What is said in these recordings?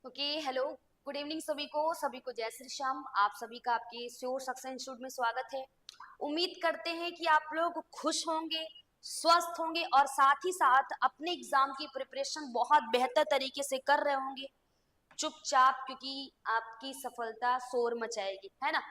Okay hello good evening सभी को जय श्री श्याम। आप सभी का आपके श्योर सक्सेस इंस्टीट्यूट में स्वागत है। उम्मीद करते हैं कि आप लोग खुश होंगे, स्वस्थ होंगे और साथ ही साथ अपने एग्जाम की प्रिपरेशन बहुत बेहतर तरीके से कर रहे होंगे चुपचाप, क्योंकि आपकी सफलता शोर मचाएगी, है ना।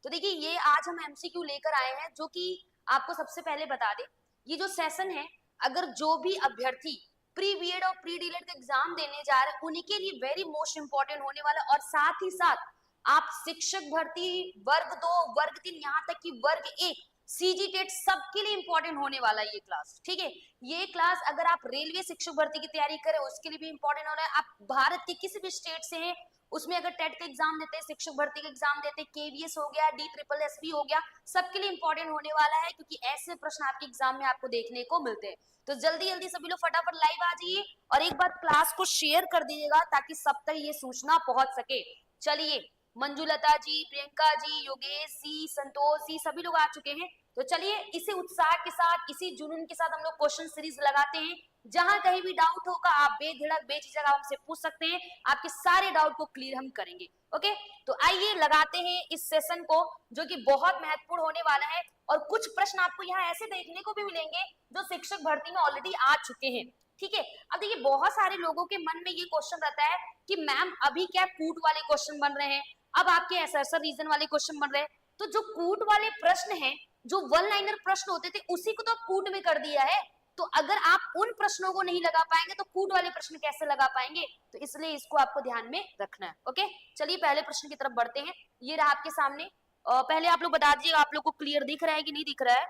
तो देखिए, ये आज हम एमसीक्यू लेकर आए हैं जो कि आपको सबसे पहले बता दें, ये जो सेशन है, अगर जो भी अभ्यर्थी प्री बीएड और प्री डीएड का एग्जाम देने जा रहे हैं उन्हीं के लिए वेरी मोस्ट इंपॉर्टेंट होने वाला। और साथ ही साथ आप शिक्षक भर्ती वर्ग 2, वर्ग 3, यहाँ तक कि वर्ग 1 सीजी टेट सबके लिए इंपॉर्टेंट होने वाला है ये क्लास। ठीक है, ये क्लास अगर आप रेलवे शिक्षक भर्ती की तैयारी करें उसके लिए भी इंपॉर्टेंट हो रहा है। आप भारत के किसी भी स्टेट से हैं, उसमें अगर टेट का एग्जाम देते हैं, शिक्षक भर्ती का एग्जाम देते हैं, केवीएस हो गया, DSSB हो गया, सबके लिए इंपॉर्टेंट होने वाला है, क्योंकि ऐसे प्रश्न आपके एग्जाम में आपको देखने को मिलते हैं। तो जल्दी जल्दी सभी लोग फटाफट लाइव आ जाइए और एक बार क्लास को शेयर कर दीजिएगा ताकि सब तक ये सूचना पहुंच सके। चलिए, मंजुलता जी, प्रियंका जी, योगेश जी, संतोष जी, सभी लोग आ चुके हैं। तो चलिए, इसी उत्साह के साथ, इसी जुनून के साथ हम लोग क्वेश्चन सीरीज लगाते हैं। जहां कहीं भी डाउट होगा आप बेधड़क बेझिझक हमसे पूछ सकते हैं, आपके सारे डाउट को क्लियर हम करेंगे। ओके, तो आइए लगाते हैं इस सेशन को जो कि बहुत महत्वपूर्ण होने वाला है। और कुछ प्रश्न आपको यहाँ ऐसे देखने को भी मिलेंगे जो शिक्षक भर्ती में ऑलरेडी आ चुके हैं। ठीक है, अब देखिए, बहुत सारे लोगों के मन में ये क्वेश्चन रहता है कि मैम अभी क्या कूट वाले क्वेश्चन बन रहे हैं, अब आपके असरसर रीजन वाले क्वेश्चन बन रहे हैं। तो जो कूट वाले प्रश्न हैं, जो वन लाइनर प्रश्न होते थे, उसी को तो कूट में कर दिया है। तो अगर आप उन प्रश्नों को नहीं लगा पाएंगे तो कूट वाले प्रश्न कैसे लगा पाएंगे, तो इसलिए इसको आपको ध्यान में रखना है। ओके, चलिए पहले प्रश्न की तरफ बढ़ते हैं। ये रहा आपके सामने। पहले आप लोग बता दीजिएगा आप लोग को क्लियर दिख रहा है कि नहीं दिख रहा है,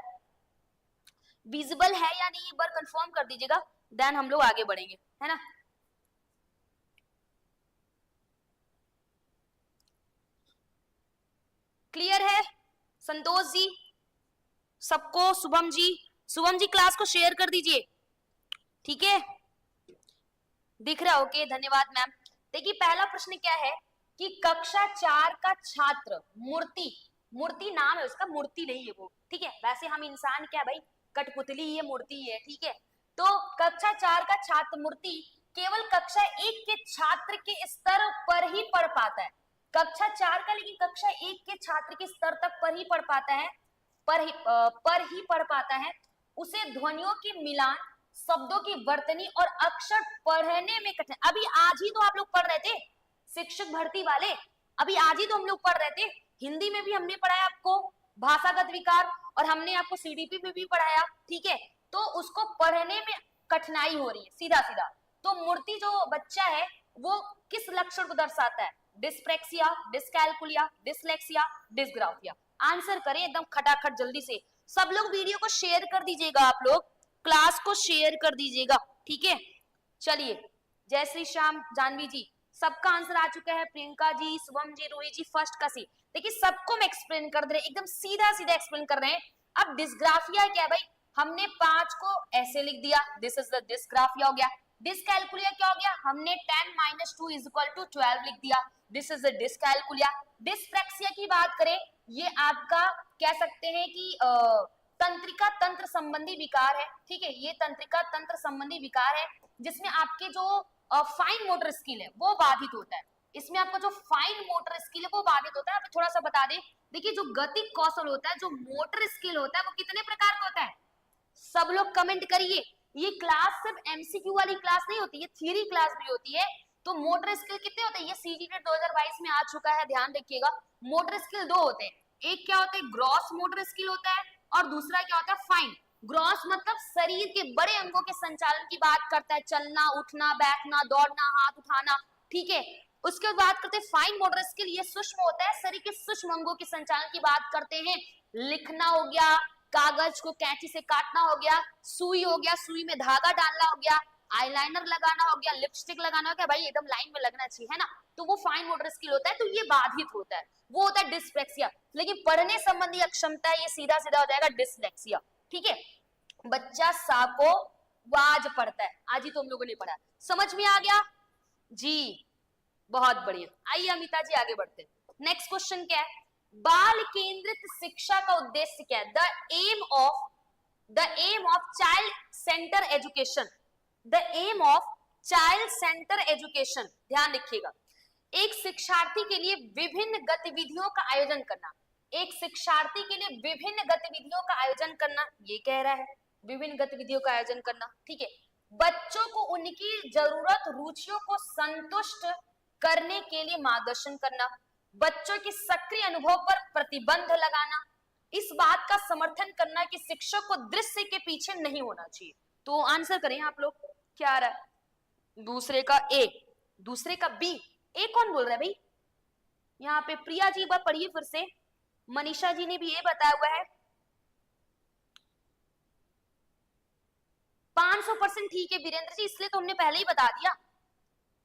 विजिबल है या नहीं, एक बार कंफर्म कर दीजिएगा, देन हम लोग आगे बढ़ेंगे, है ना। क्लियर है संतोष जी सबको? शुभम जी क्लास को शेयर कर दीजिए, ठीक है, दिख रहा है? ओके, धन्यवाद मैम। देखिए, पहला प्रश्न क्या है कि कक्षा 4 का छात्र मूर्ति नाम है उसका, मूर्ति नहीं है वो, ठीक है। वैसे हम इंसान क्या भाई, कठपुतली, ये मूर्ति है, ठीक है। तो कक्षा 4 का छात्र मूर्ति केवल कक्षा 1 के छात्र के स्तर पर ही पढ़ पाता है। कक्षा 4 का, लेकिन कक्षा 1 के छात्र के स्तर तक पर ही पढ़ पाता है, पर ही पढ़ पाता है। उसे ध्वनियों की मिलान, शब्दों की वर्तनी और अक्षर पढ़ने में कठिन। अभी आज ही तो आप लोग पढ़ रहे थे शिक्षक भर्ती वाले, अभी आज ही तो हम लोग पढ़ रहे थे। हिंदी में भी हमने पढ़ाया आपको भाषागत विकार, और हमने आपको सीडीपी में भी पढ़ाया, ठीक है। तो उसको पढ़ने में कठिनाई हो रही है, सीधा सीधा। तो मूर्ति जो बच्चा है वो किस लक्षण को दर्शाता है? Dyspraxia, dyscalculia, dyslexia, dysgraphia. Answer करें एकदम खटाखट जल्दी से। सब लोग वीडियो को शेयर कर दीजिएगा, आप लोग क्लास को शेयर कर दीजिएगा, ठीक है। चलिए, जय श्री श्याम, जानवी जी, सबका आंसर आ चुका है। प्रियंका जी, शुभम जी, रोही जी, फर्स्ट का सी। देखिए, सबको मैं एक्सप्लेन कर दे रहे, एकदम सीधा सीधा एक्सप्लेन कर रहे हैं। अब डिस्ग्राफिया क्या है भाई, हमने 5 को ऐसे लिख दिया, दिस इज द डिस्ग्राफिया हो गया। डिस्कैलकुलिया क्या हो गया, हमने 10 - 2 = 12 लिख दिया, this is the dyscalculia. Dyspraxia की बात करें, ये आपका कह सकते हैं कि तंत्रिका तंत्र संबंधी विकार है, ठीक है। ये तंत्रिका तंत्र संबंधी विकार है जिसमें आपके जो फाइन मोटर स्किल है वो बाधित होता है। इसमें आपका जो फाइन मोटर स्किल है वो बाधित होता है। आप थोड़ा सा बता दें, देखिए, जो गतिक कौशल होता है, जो मोटर स्किल होता है, वो कितने प्रकार का होता है? सब लोग कमेंट करिए। ये क्लास सिर्फ एमसीक्यू वाली क्लास नहीं होती, ये थ्योरी क्लास भी होती है। तो मोटर स्किल कितने होते हैं? ये सीजीटी 2022 में आ चुका है, ध्यान रखिएगा। मोटर स्किल 2 होते हैं, एक क्या होता है, ग्रॉस मोटर स्किल होता है, और दूसरा क्या होता है, फाइन। ग्रॉस मतलब शरीर के बड़े अंगों के संचालन की बात करता है, चलना, उठना, बैठना, दौड़ना, हाथ उठाना, ठीक है। उसके बाद बात करते हैं फाइन मोटर स्किल, ये सूक्ष्म होता है, शरीर के सूक्ष्म अंगों के संचालन की बात करते हैं। लिखना हो गया, कागज को कैंची से काटना हो गया, सुई हो गया, सुई में धागा डालना हो गया, आईलाइनर लगाना हो गया, लिपस्टिक लगाना हो गया, भाई एकदम लाइन में लगना चाहिए, है ना। तो वो फाइन मोटर स्किल होता है, तो ये बाधित होता है, वो होता है डिस्प्रेक्सिया। लेकिन पढ़ने संबंधी अक्षमता है, ये सीधा सीधा हो जाएगा डिसलेक्सिया, ठीक है। बच्चा सा को वाज पढ़ता है, आज ही तो हम लोगों ने पढ़ा, समझ में आ गया जी, बहुत बढ़िया। आइए अमिता जी आगे बढ़ते हैं। नेक्स्ट क्वेश्चन क्या है, बाल केंद्रित शिक्षा का उद्देश्य क्या है? The aim of child centre education, the aim of child centre education, ध्यान रखिएगा। एक शिक्षार्थी के लिए विभिन्न गतिविधियों का आयोजन करना, एक शिक्षार्थी के लिए विभिन्न गतिविधियों का आयोजन करना, ये कह रहा है विभिन्न गतिविधियों का आयोजन करना, ठीक है। बच्चों को उनकी जरूरत रुचियों को संतुष्ट करने के लिए मार्गदर्शन करना, बच्चों के सक्रिय अनुभव पर प्रतिबंध लगाना, इस बात का समर्थन करना कि शिक्षक को दृश्य के पीछे नहीं होना चाहिए। तो आंसर करें आप लोग, क्या आ रहा है? दूसरे का ए, दूसरे का बी। ए कौन बोल रहा है भाई? यहाँ पे प्रिया जी बात पढ़िए फिर से, मनीषा जी ने भी ये बताया हुआ है। 500% ठीक है वीरेंद्र जी, इसलिए तो हमने पहले ही बता दिया।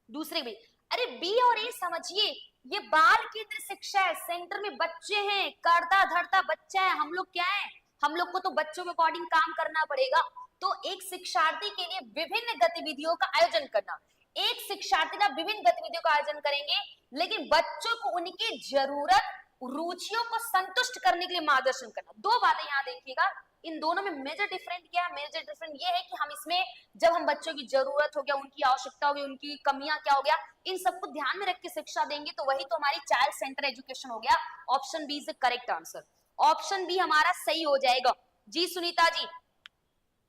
दूसरे भी, अरे बी और ए समझिए, ये बाल केंद्र शिक्षा है, सेंटर में बच्चे हैं, करता धरता बच्चा है, हम लोग क्या है, हम लोग को तो बच्चों के अकॉर्डिंग काम करना पड़ेगा। तो एक शिक्षार्थी के लिए विभिन्न गतिविधियों का आयोजन करना, एक शिक्षार्थी ना विभिन्न गतिविधियों का आयोजन करेंगे, लेकिन बच्चों को उनकी जरूरत रुचियों को संतुष्ट करने के लिए मार्गदर्शन करना। दो बातें यहाँ देखिएगा, इन दोनों में मेजर डिफरेंट क्या है? मेजर डिफरेंट ये है कि हम इसमें जब हम बच्चों की जरूरत हो गया, उनकी आवश्यकता हो गई, उनकी कमियां क्या हो गया, इन सबको ध्यान में रख के शिक्षा देंगे, तो वही तो हमारी चाइल्ड सेंटर एजुकेशन हो गया। Option B is the correct answer, option B हमारा सही हो जाएगा। जी सुनीता जी,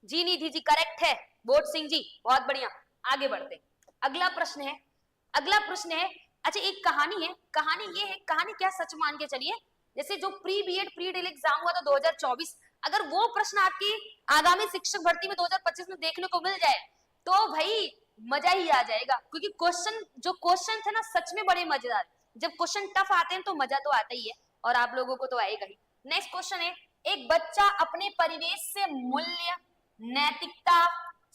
जी निधि जी करेक्ट है, बोध सिंह जी बहुत बढ़िया। आगे बढ़ते, अगला प्रश्न है, अगला प्रश्न है, अच्छा एक कहानी है, कहानी ये है, कहानी क्या सच मान के चलिए, जैसे जो प्री बीएड प्री डिल एग्जाम हुआ था 2024, अगर वो प्रश्न आपकी आगामी शिक्षक भर्ती में 2025 में देखने को मिल जाए तो भाई मजा ही आ जाएगा, क्योंकि क्वेश्चन जो क्वेश्चन थे ना सच में बड़े मजेदार। जब क्वेश्चन टफ आते हैं तो मजा तो आता ही है, और आप लोगों को तो आएगा ही। नेक्स्ट क्वेश्चन है, एक बच्चा अपने परिवेश से मूल्य, नैतिकता,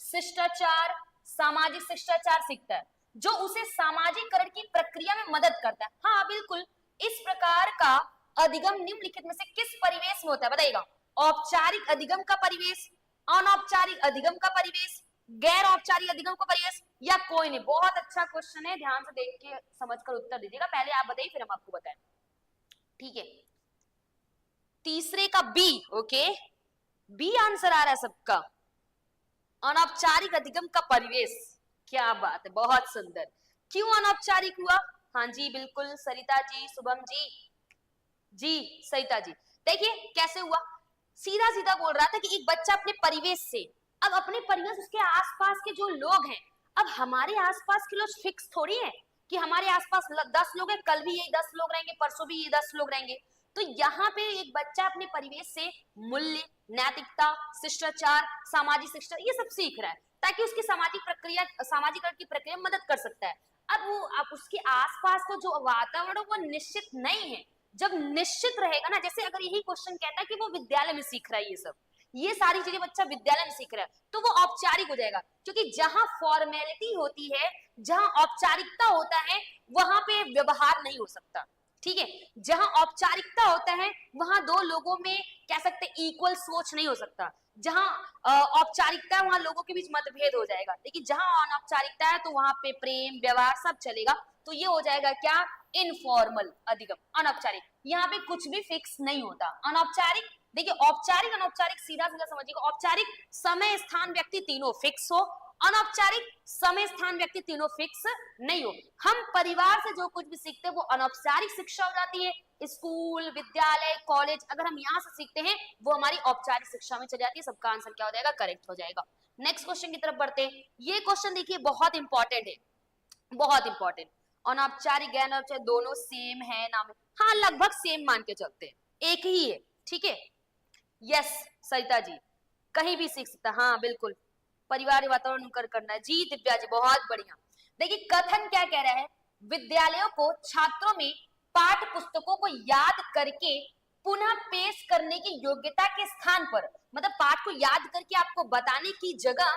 शिष्टाचार, सामाजिक शिष्टाचार सीखता है जो उसे सामाजिकरण की प्रक्रिया में मदद करता है। हाँ बिल्कुल, इस प्रकार का अधिगम निम्नलिखित में से किस परिवेश में होता है बताइएगा? औपचारिक अधिगम का परिवेश, अनौपचारिक अधिगम का परिवेश, गैर औपचारिक अधिगम का परिवेश, या कोई नहीं। बहुत अच्छा क्वेश्चन है, ध्यान से देख के समझकर उत्तर दीजिएगा। पहले आप बताइए फिर हम आपको बताएं, ठीक है। तीसरे का बी, ओके, बी आंसर आ रहा है सबका, अनौपचारिक अधिगम का परिवेश। क्या बात है, बहुत सुंदर। क्यों अनौपचारिक हुआ? हाँ जी बिल्कुल, सरिता जी, शुभम जी, जी सरिता जी, देखिए कैसे हुआ, सीधा सीधा बोल रहा था कि एक बच्चा अपने परिवेश से, अब अपने परिवेश उसके आसपास के जो लोग हैं, अब हमारे आसपास के लोग फिक्स थोड़ी है कि हमारे आसपास 10 लोग हैं, कल भी यही 10 लोग रहेंगे, परसों भी ये 10 लोग रहेंगे। तो यहाँ पे एक बच्चा अपने परिवेश से मूल्य, नैतिकता, शिष्टाचार, सामाजिक शिक्षा ये सब सीख रहा है, ताकि उसकी सामाजिक प्रक्रिया, सामाजिकरण की प्रक्रिया में मदद कर सकता है। अब वो आप उसके आसपास का जो वातावरण वो निश्चित नहीं है, जब निश्चित रहेगा ना, जैसे अगर यही क्वेश्चन कहता है कि वो विद्यालय में सीख रहा है, ये सब ये सारी चीजें बच्चा विद्यालय में सीख रहा है, तो वो औपचारिक हो जाएगा, क्योंकि जहां फॉर्मेलिटी होती है, जहां औपचारिकता होता है, वहां पे व्यवहार नहीं हो सकता, ठीक है। जहां औपचारिकता होता है वहां दो लोगों में कह सकते इक्वल सोच नहीं हो सकता, जहां औपचारिकता है वहां लोगों के बीच मतभेद हो जाएगा, लेकिन जहां अनौपचारिकता है तो वहां पे प्रेम व्यवहार सब चलेगा। तो ये हो जाएगा क्या? इनफॉर्मल अधिगम, अनौपचारिक। यहाँ पे कुछ भी फिक्स नहीं होता। अनौपचारिक, देखिए औपचारिक अनौपचारिक सीधा सीधा समझिएगा, औपचारिक समय स्थान व्यक्ति तीनों फिक्स हो, अनौपचारिक समय स्थान व्यक्ति तीनों फिक्स नहीं हो। हम परिवार से जो कुछ भी सीखते हैं वो अनौपचारिक शिक्षा हो जाती है, स्कूल, विद्यालय, कॉलेज अगर हम यहाँ से सीखते हैं वो हमारी औपचारिक शिक्षा में चली जाती है। सबका आंसर क्या हो जाएगा? करेक्ट हो जाएगा। नेक्स्ट क्वेश्चन की तरफ बढ़ते हैं। ये क्वेश्चन देखिए बहुत इंपॉर्टेंट है, बहुत इंपॉर्टेंट। अनौपचारिक गैर अनौपचारिक दोनों सेम है नाम, हाँ लगभग सेम मान के चलते हैं, एक ही है, ठीक है। यस सरिता जी, कहीं भी सीख सकता, हाँ बिल्कुल, परिवार वातावरण करना है। जी दिव्या जी बहुत बढ़िया। देखिए कथन क्या कह रहा है? विद्यालयों को छात्रों में पाठ पुस्तकों को याद करके पुनः पेश करने की योग्यता के स्थान पर, मतलब पाठ को याद करके आपको बताने की जगह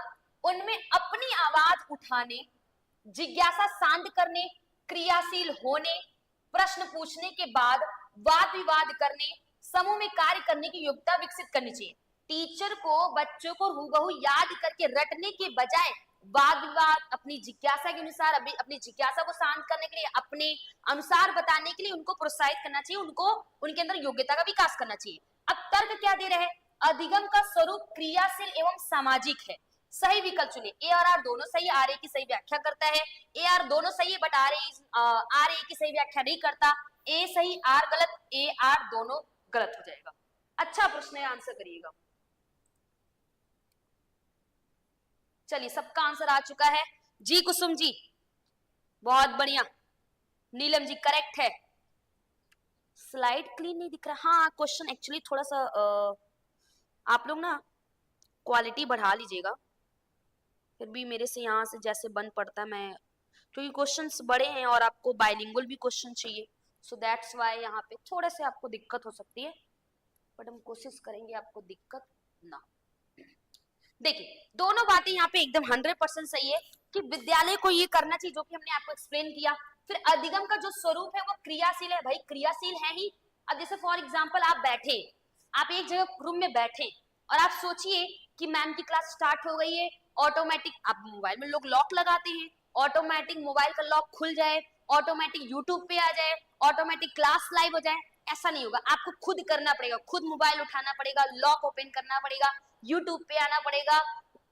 उनमें अपनी आवाज उठाने, जिज्ञासा शांत करने, क्रियाशील होने, प्रश्न पूछने के बाद वाद विवाद करने, समूह में कार्य करने की योग्यता विकसित करनी चाहिए। टीचर को बच्चों को हूबहू याद करके रटने के बजाय वाद विवाद अपनी जिज्ञासा के अनुसार, अभी अपनी जिज्ञासा को शांत करने के लिए, अपने अनुसार बताने के लिए उनको प्रोत्साहित करना चाहिए, उनको उनके अंदर योग्यता का विकास करना चाहिए। अब तर्क क्या दे रहे हैं? अधिगम का स्वरूप क्रियाशील एवं सामाजिक है, सही विकल्प चुने। ए और आर दोनों सही, आर ए की सही व्याख्या करता है। ए आर दोनों सही है बट आर ए की सही व्याख्या नहीं करता। ए सही आर गलत, ए आर दोनों गलत हो जाएगा। अच्छा प्रश्न है, आंसर करिएगा। चलिए सबका आंसर आ चुका है। जी कुसुम जी बहुत बढ़िया, नीलम जी करेक्ट है। स्लाइड क्लीन नहीं दिख रहा। हाँ क्वेश्चन एक्चुअली थोड़ा सा आप लोग ना क्वालिटी बढ़ा लीजिएगा, फिर भी मेरे से यहाँ से जैसे बन पड़ता है, मैं क्योंकि क्वेश्चंस बड़े हैं और आपको बाइलिंगुअल भी क्वेश्चन चाहिए, सो दैट्स वाई यहाँ पे थोड़े से आपको दिक्कत हो सकती है, बट हम कोशिश करेंगे आपको दिक्कत ना। देखिए दोनों बातें यहाँ पे एकदम 100% सही है कि विद्यालय को ये करना चाहिए जो कि हमने आपको एक्सप्लेन किया। फिर अधिगम का जो स्वरूप है वो क्रियाशील है, भाई क्रियाशील है ही। अब जैसे फॉर एग्जाम्पल आप बैठे, आप एक जगह रूम में बैठे और आप सोचिए कि मैम की क्लास स्टार्ट हो गई है, ऑटोमेटिक आप मोबाइल में लोग लॉक लगाते हैं, ऑटोमेटिक मोबाइल का लॉक खुल जाए, ऑटोमेटिक यूट्यूब पे आ जाए, ऑटोमेटिक क्लास लाइव हो जाए, ऐसा नहीं होगा। आपको खुद करना पड़ेगा, खुद मोबाइल उठाना पड़ेगा, लॉक ओपन करना पड़ेगा, यूट्यूब पे आना पड़ेगा,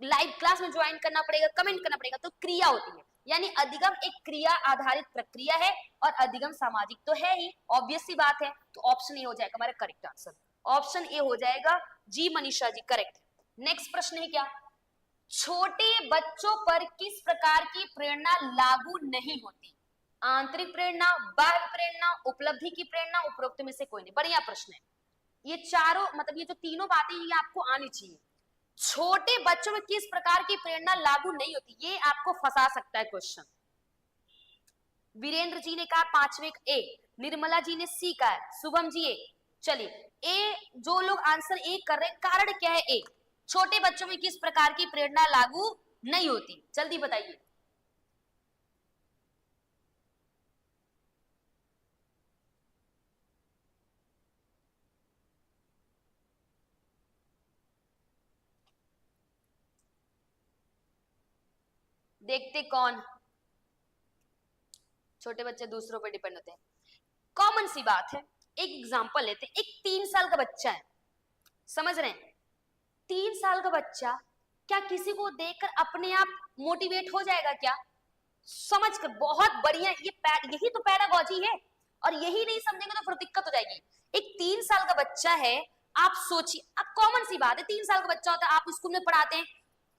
लाइव क्लास में ज्वाइन करना पड़ेगा, कमेंट करना पड़ेगा, तो क्रिया होती है। यानी अधिगम एक क्रिया आधारित प्रक्रिया है और अधिगम सामाजिक तो है ही, ऑब्वियस सी बात है। तो ऑप्शन ए हो जाएगा हमारा करेक्ट आंसर, ऑप्शन ए हो जाएगा। जी मनीषा जी करेक्ट। नेक्स्ट प्रश्न है क्या, छोटे बच्चों पर किस प्रकार की प्रेरणा लागू नहीं होती? आंतरिक प्रेरणा, बाह्य प्रेरणा, उपलब्धि की प्रेरणा, उपरोक्त में से कोई नहीं। बढ़िया प्रश्न है। ये चारों मतलब ये जो तीनों बातें ये आपको आनी चाहिए। छोटे बच्चों में किस प्रकार की प्रेरणा लागू नहीं होती, ये आपको फंसा सकता है क्वेश्चन। वीरेंद्र जी ने कहा पांचवें ए, निर्मला जी ने सी कहा है, शुभम जी ए। चलिए ए जो लोग आंसर ए कर रहे हैं, कारण क्या है? ए छोटे बच्चों में किस प्रकार की प्रेरणा लागू नहीं होती, जल्दी बताइए। देखते कौन, छोटे बच्चे दूसरों पर डिपेंड होते हैं, कॉमन सी बात है। एक एग्जांपल लेते हैं, एक 3 साल का बच्चा है, समझ रहे हैं? 3 साल का बच्चा क्या किसी को देखकर अपने आप मोटिवेट हो जाएगा क्या? समझ कर, बहुत बढ़िया, यही तो पैडागॉजी है। और यही नहीं समझेंगे तो फिर दिक्कत हो जाएगी। एक 3 साल का बच्चा है, आप सोचिए, अब कॉमन सी बात है, 3 साल का बच्चा होता है, आप स्कूल में पढ़ाते हैं,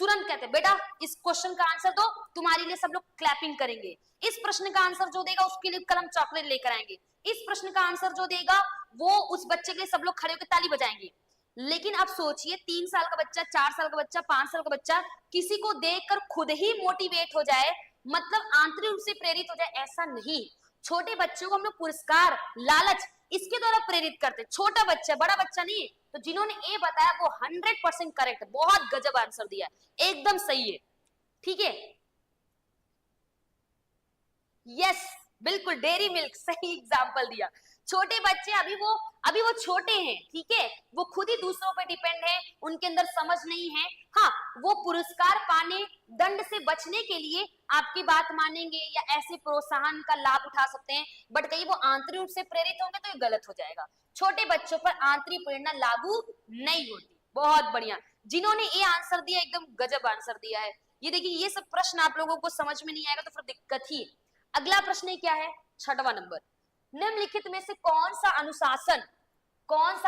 तुरंत कहते हैं बेटा इस क्वेश्चन का आंसर दो, तुम्हारे लिए सब लोग क्लैपिंग करेंगे। इस प्रश्न का आंसर जो देगा उसके लिए कलम चॉकलेट लेकर आएंगे। इस प्रश्न का आंसर जो देगा वो उस बच्चे के लिए सब लोग खड़े होकर ताली बजाएंगे। लेकिन आप सोचिए 3 साल का बच्चा, 4 साल का बच्चा, 5 साल का बच्चा किसी को देखकर खुद ही मोटिवेट हो जाए, मतलब आंतरिक रूप से प्रेरित हो जाए, ऐसा नहीं। छोटे बच्चों को हम लोग पुरस्कार, लालच इसके द्वारा प्रेरित करते। छोटा बच्चा, बड़ा बच्चा नहीं। तो जिन्होंने ए बताया वो 100% करेक्ट, बहुत गजब आंसर दिया, एकदम सही है। ठीक है, यस बिल्कुल, डेयरी मिल्क सही एग्जांपल दिया। छोटे बच्चे अभी वो छोटे हैं, ठीक है, वो खुद ही दूसरों पर डिपेंड है, उनके अंदर समझ नहीं है। हाँ, वो पुरस्कार पाने, दंड से बचने के लिए आपकी बात मानेंगे या ऐसे प्रोत्साहन का लाभ उठा सकते हैं, बट कहीं वो आंतरिक रूप से प्रेरित होंगे तो ये गलत हो जाएगा। छोटे बच्चों पर आंतरिक प्रेरणा लागू नहीं होती। बहुत बढ़िया, जिन्होंने ये आंसर दिया एकदम गजब आंसर दिया है। ये देखिए, ये सब प्रश्न आप लोगों को समझ में नहीं आएगा तो फिर दिक्कत ही। अगला प्रश्न क्या है, 6वां नंबर, निम्नलिखित में से कौन सा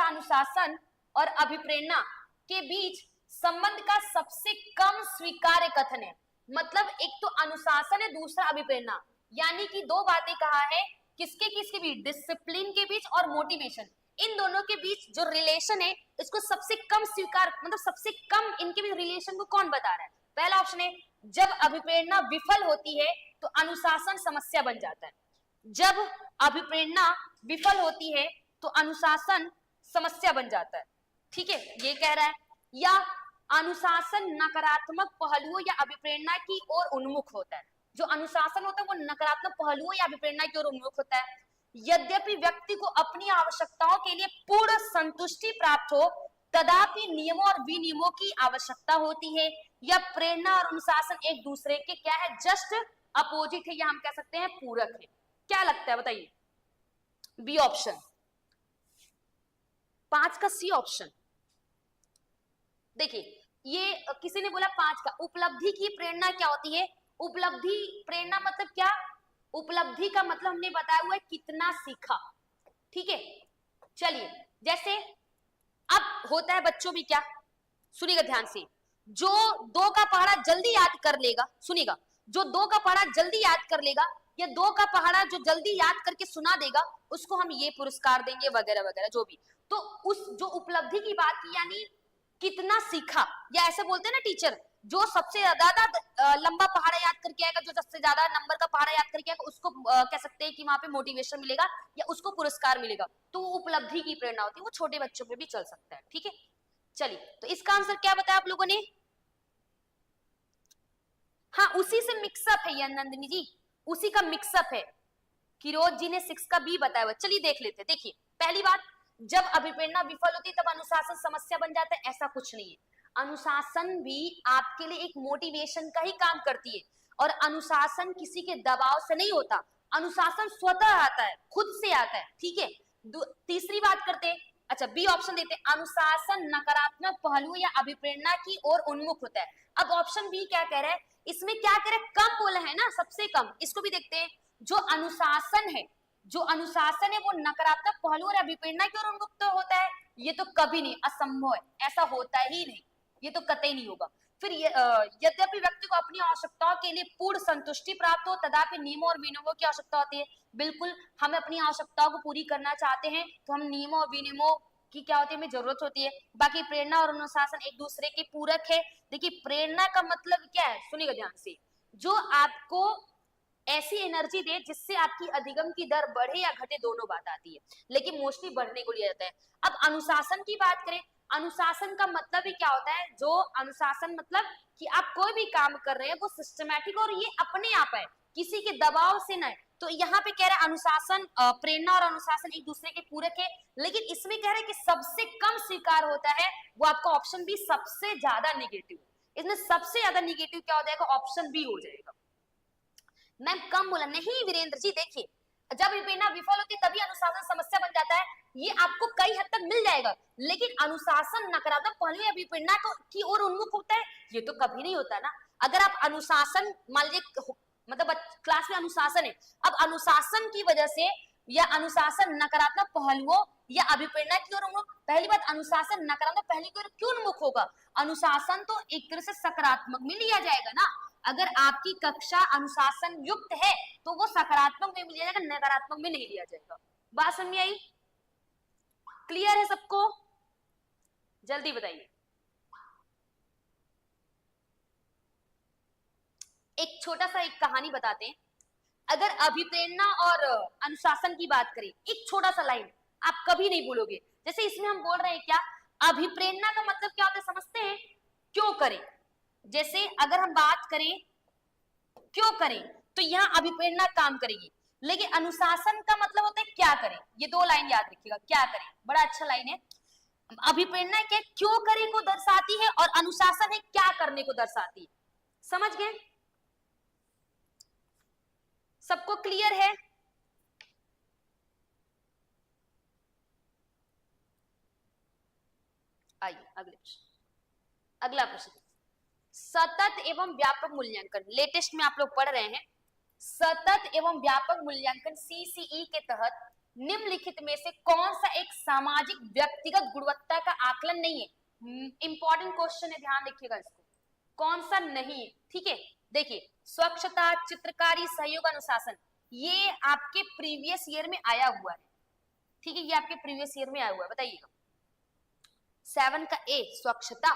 अनुशासन और अभिप्रेरणा के बीच संबंध का सबसे कम स्वीकार्य कथन है? मतलब एक तो अनुशासन है, दूसरा अभिप्रेरणा, यानी कि दो बातें कहा है, किसके किसके बीच, डिसिप्लिन के बीच और मोटिवेशन, इन दोनों के बीच जो रिलेशन है इसको सबसे कम स्वीकार, मतलब सबसे कम इनके बीच रिलेशन को कौन बता रहा है? पहला ऑप्शन है, जब अभिप्रेरणा विफल होती है तो अनुशासन समस्या बन जाता है। जब अभिप्रेरणा विफल होती है तो अनुशासन समस्या बन जाता है। ठीक है, ये कह रहा है। या अनुशासन नकारात्मक पहलुओं या अभिप्रेरणा की ओर उन्मुख होता है। जो अनुशासन होता है वो नकारात्मक पहलुओं या अभिप्रेरणा की ओर उन्मुख होता है। यद्यपि व्यक्ति को अपनी आवश्यकताओं के लिए पूर्ण संतुष्टि प्राप्त हो, तथापि नियमों और विनियमों की आवश्यकता होती है। या प्रेरणा और अनुशासन एक दूसरे के क्या है, जस्ट अपोजिट है, या हम कह सकते हैं पूरक है। क्या लगता है बताइए? बी ऑप्शन, 5 का सी ऑप्शन। देखिए ये किसी ने बोला 5 का। उपलब्धि की प्रेरणा क्या होती है? उपलब्धि प्रेरणा मतलब क्या? उपलब्धि का मतलब हमने बताया हुआ है कितना सीखा, ठीक है। चलिए, जैसे अब होता है बच्चों भी क्या, सुनिएगा ध्यान से, जो 2 का पहाड़ा जल्दी याद कर लेगा, सुनिएगा, जो 2 का पहाड़ा जल्दी याद कर लेगा या 2 का पहाड़ा जो जल्दी याद करके सुना देगा, उसको हम ये पुरस्कार देंगे वगैरह वगैरह जो भी। तो उस जो उपलब्धि की बात की, यानी कितना सीखा, या ऐसे बोलते हैं ना टीचर, जो सबसे ज्यादा लंबा पहाड़ा याद करके आएगा, जो सबसे ज्यादा नंबर का पहाड़ा याद करके आएगा, उसको कह सकते हैं कि वहां पे मोटिवेशन मिलेगा या उसको पुरस्कार मिलेगा। तो उपलब्धि की प्रेरणा होती है, वो छोटे बच्चों पे भी चल सकता है, ठीक है। चलिए, तो इसका आंसर क्या बताया आप लोगों ने? हाँ, उसी से मिक्सअप है ये नंदिनी जी, उसी का मिक्सअप है। किरोज जी ने 6 का बी बताया हुआ। चलिए देख लेते हैं। देखिए, पहली बात, जब अभिप्रेरणा विफल होती है तब अनुशासन समस्या बन जाता है, ऐसा कुछ नहीं है। अनुशासन भी आपके लिए एक मोटिवेशन का ही काम करती है, और अनुशासन किसी के दबाव से नहीं होता, अनुशासन स्वतः आता है, खुद से आता है, ठीक है। तीसरी बात करते हैं, अच्छा बी ऑप्शन देते हैं, अनुशासन नकारात्मक पहलू या अभिप्रेरणा की ओर उन्मुख होता है। अब ऑप्शन बी क्या कह रहा है, इसमें क्या कह रहा है, कम बोला है ना, सबसे कम। इसको भी देखते हैं, जो अनुशासन है, जो अनुशासन है वो नकारात्मक पहलू और अभिप्रेरणा की ओर उन्मुख होता है, ये तो कभी नहीं, असंभव है, ऐसा होता ही नहीं, ये तो कतई नहीं होगा। फिर यद्यपि व्यक्ति को अपनी आवश्यकताओं के लिए पूर्ण संतुष्टि प्राप्त हो, तथापि नियमों और विनियमों की आवश्यकता होती है। बिल्कुल, हमें अपनी आवश्यकताओं को पूरी करना चाहते हैं तो हम नियमों और विनियमों की क्या होती है, हमें जरूरत होती है। बाकी प्रेरणा और अनुशासन एक दूसरे के पूरक है। देखिए, प्रेरणा का मतलब क्या है, सुनिएगा ध्यान से, जो आपको ऐसी एनर्जी दे जिससे आपकी अधिगम की दर बढ़े या घटे, दोनों बात आती है, लेकिन मोस्टली बढ़ने को लिया जाता है। अब अनुशासन की बात करें, अनुशासन का मतलब ही क्या होता है, जो अनुशासन मतलब कि आप कोई भी काम कर रहे हैं वो सिस्टमैटिक और ये अपने आप है, किसी के दबाव से नहीं। तो यहाँ पे कह रहे हैं अनुशासन, प्रेरणा और अनुशासन एक दूसरे के पूरक है, लेकिन इसमें कह रहे हैं कि सबसे कम स्वीकार होता है, वो आपका ऑप्शन बी सबसे ज्यादा निगेटिव। इसमें सबसे ज्यादा निगेटिव क्या हो जाएगा, ऑप्शन बी हो जाएगा। मैम कम बोला नहीं वीरेंद्र जी, देखिए, जब प्रेरणा विफल होती है तभी अनुशासन समस्या बन जाता है, ये आपको कई हद तक मिल जाएगा, लेकिन अनुशासन नकारात्मक पहलू या प्रेरणा की ओर उन्मुख होता है, ये तो कभी नहीं होता ना। अगर आप अनुशासन, मान लीजिए मतलब क्लास में अनुशासन है, अब अनुशासन की वजह से या अनुशासन नकारात्मक पहलुओं या अभिप्रेरणा की ओर उन्मुख, पहली बात अनुशासन नकारात्मक पहलू की ओर क्यों उन्मुख होगा, अनुशासन तो एक तरह से सकारात्मक में लिया जाएगा ना। अगर आपकी कक्षा अनुशासन युक्त है तो वो सकारात्मक में लिया जाएगा, नकारात्मक में नहीं लिया जाएगा। बात समझ में आई? क्लियर है सबको? जल्दी बताइए। एक छोटा सा एक कहानी बताते हैं। अगर अभिप्रेरणा और अनुशासन की बात करें, एक छोटा सा लाइन आप कभी नहीं भूलोगे। जैसे इसमें हम बोल रहे हैं क्या, अभिप्रेरणा का मतलब क्या होता है समझते हैं, क्यों करें। जैसे अगर हम बात करें क्यों करें, तो यहाँ अभिप्रेरणा काम करेगी, लेकिन अनुशासन का मतलब होता है क्या करें। ये दो लाइन याद रखिएगा, क्या करें, बड़ा अच्छा लाइन है। अभिप्रेरणा क्या क्यों करें को दर्शाती है, और अनुशासन है क्या करने को दर्शाती है। समझ गए? सबको क्लियर है? आइए अगले प्रश्न। अगला प्रश्न, सतत एवं व्यापक मूल्यांकन, लेटेस्ट में आप लोग पढ़ रहे हैं, सतत एवं व्यापक मूल्यांकन सीसीई के तहत निम्नलिखित में से कौन सा एक सामाजिक व्यक्तिगत गुणवत्ता का आकलन नहीं है। इंपॉर्टेंट क्वेश्चन है, ध्यान रखिएगा इसको, कौन सा नहीं है, ठीक है। देखिए, स्वच्छता, चित्रकारी, सहयोग, अनुशासन, ये आपके प्रीवियस ईयर में आया हुआ है, ठीक है, ये आपके प्रीवियस ईयर में आया हुआ है। बताइएगा 7 का ए, स्वच्छता।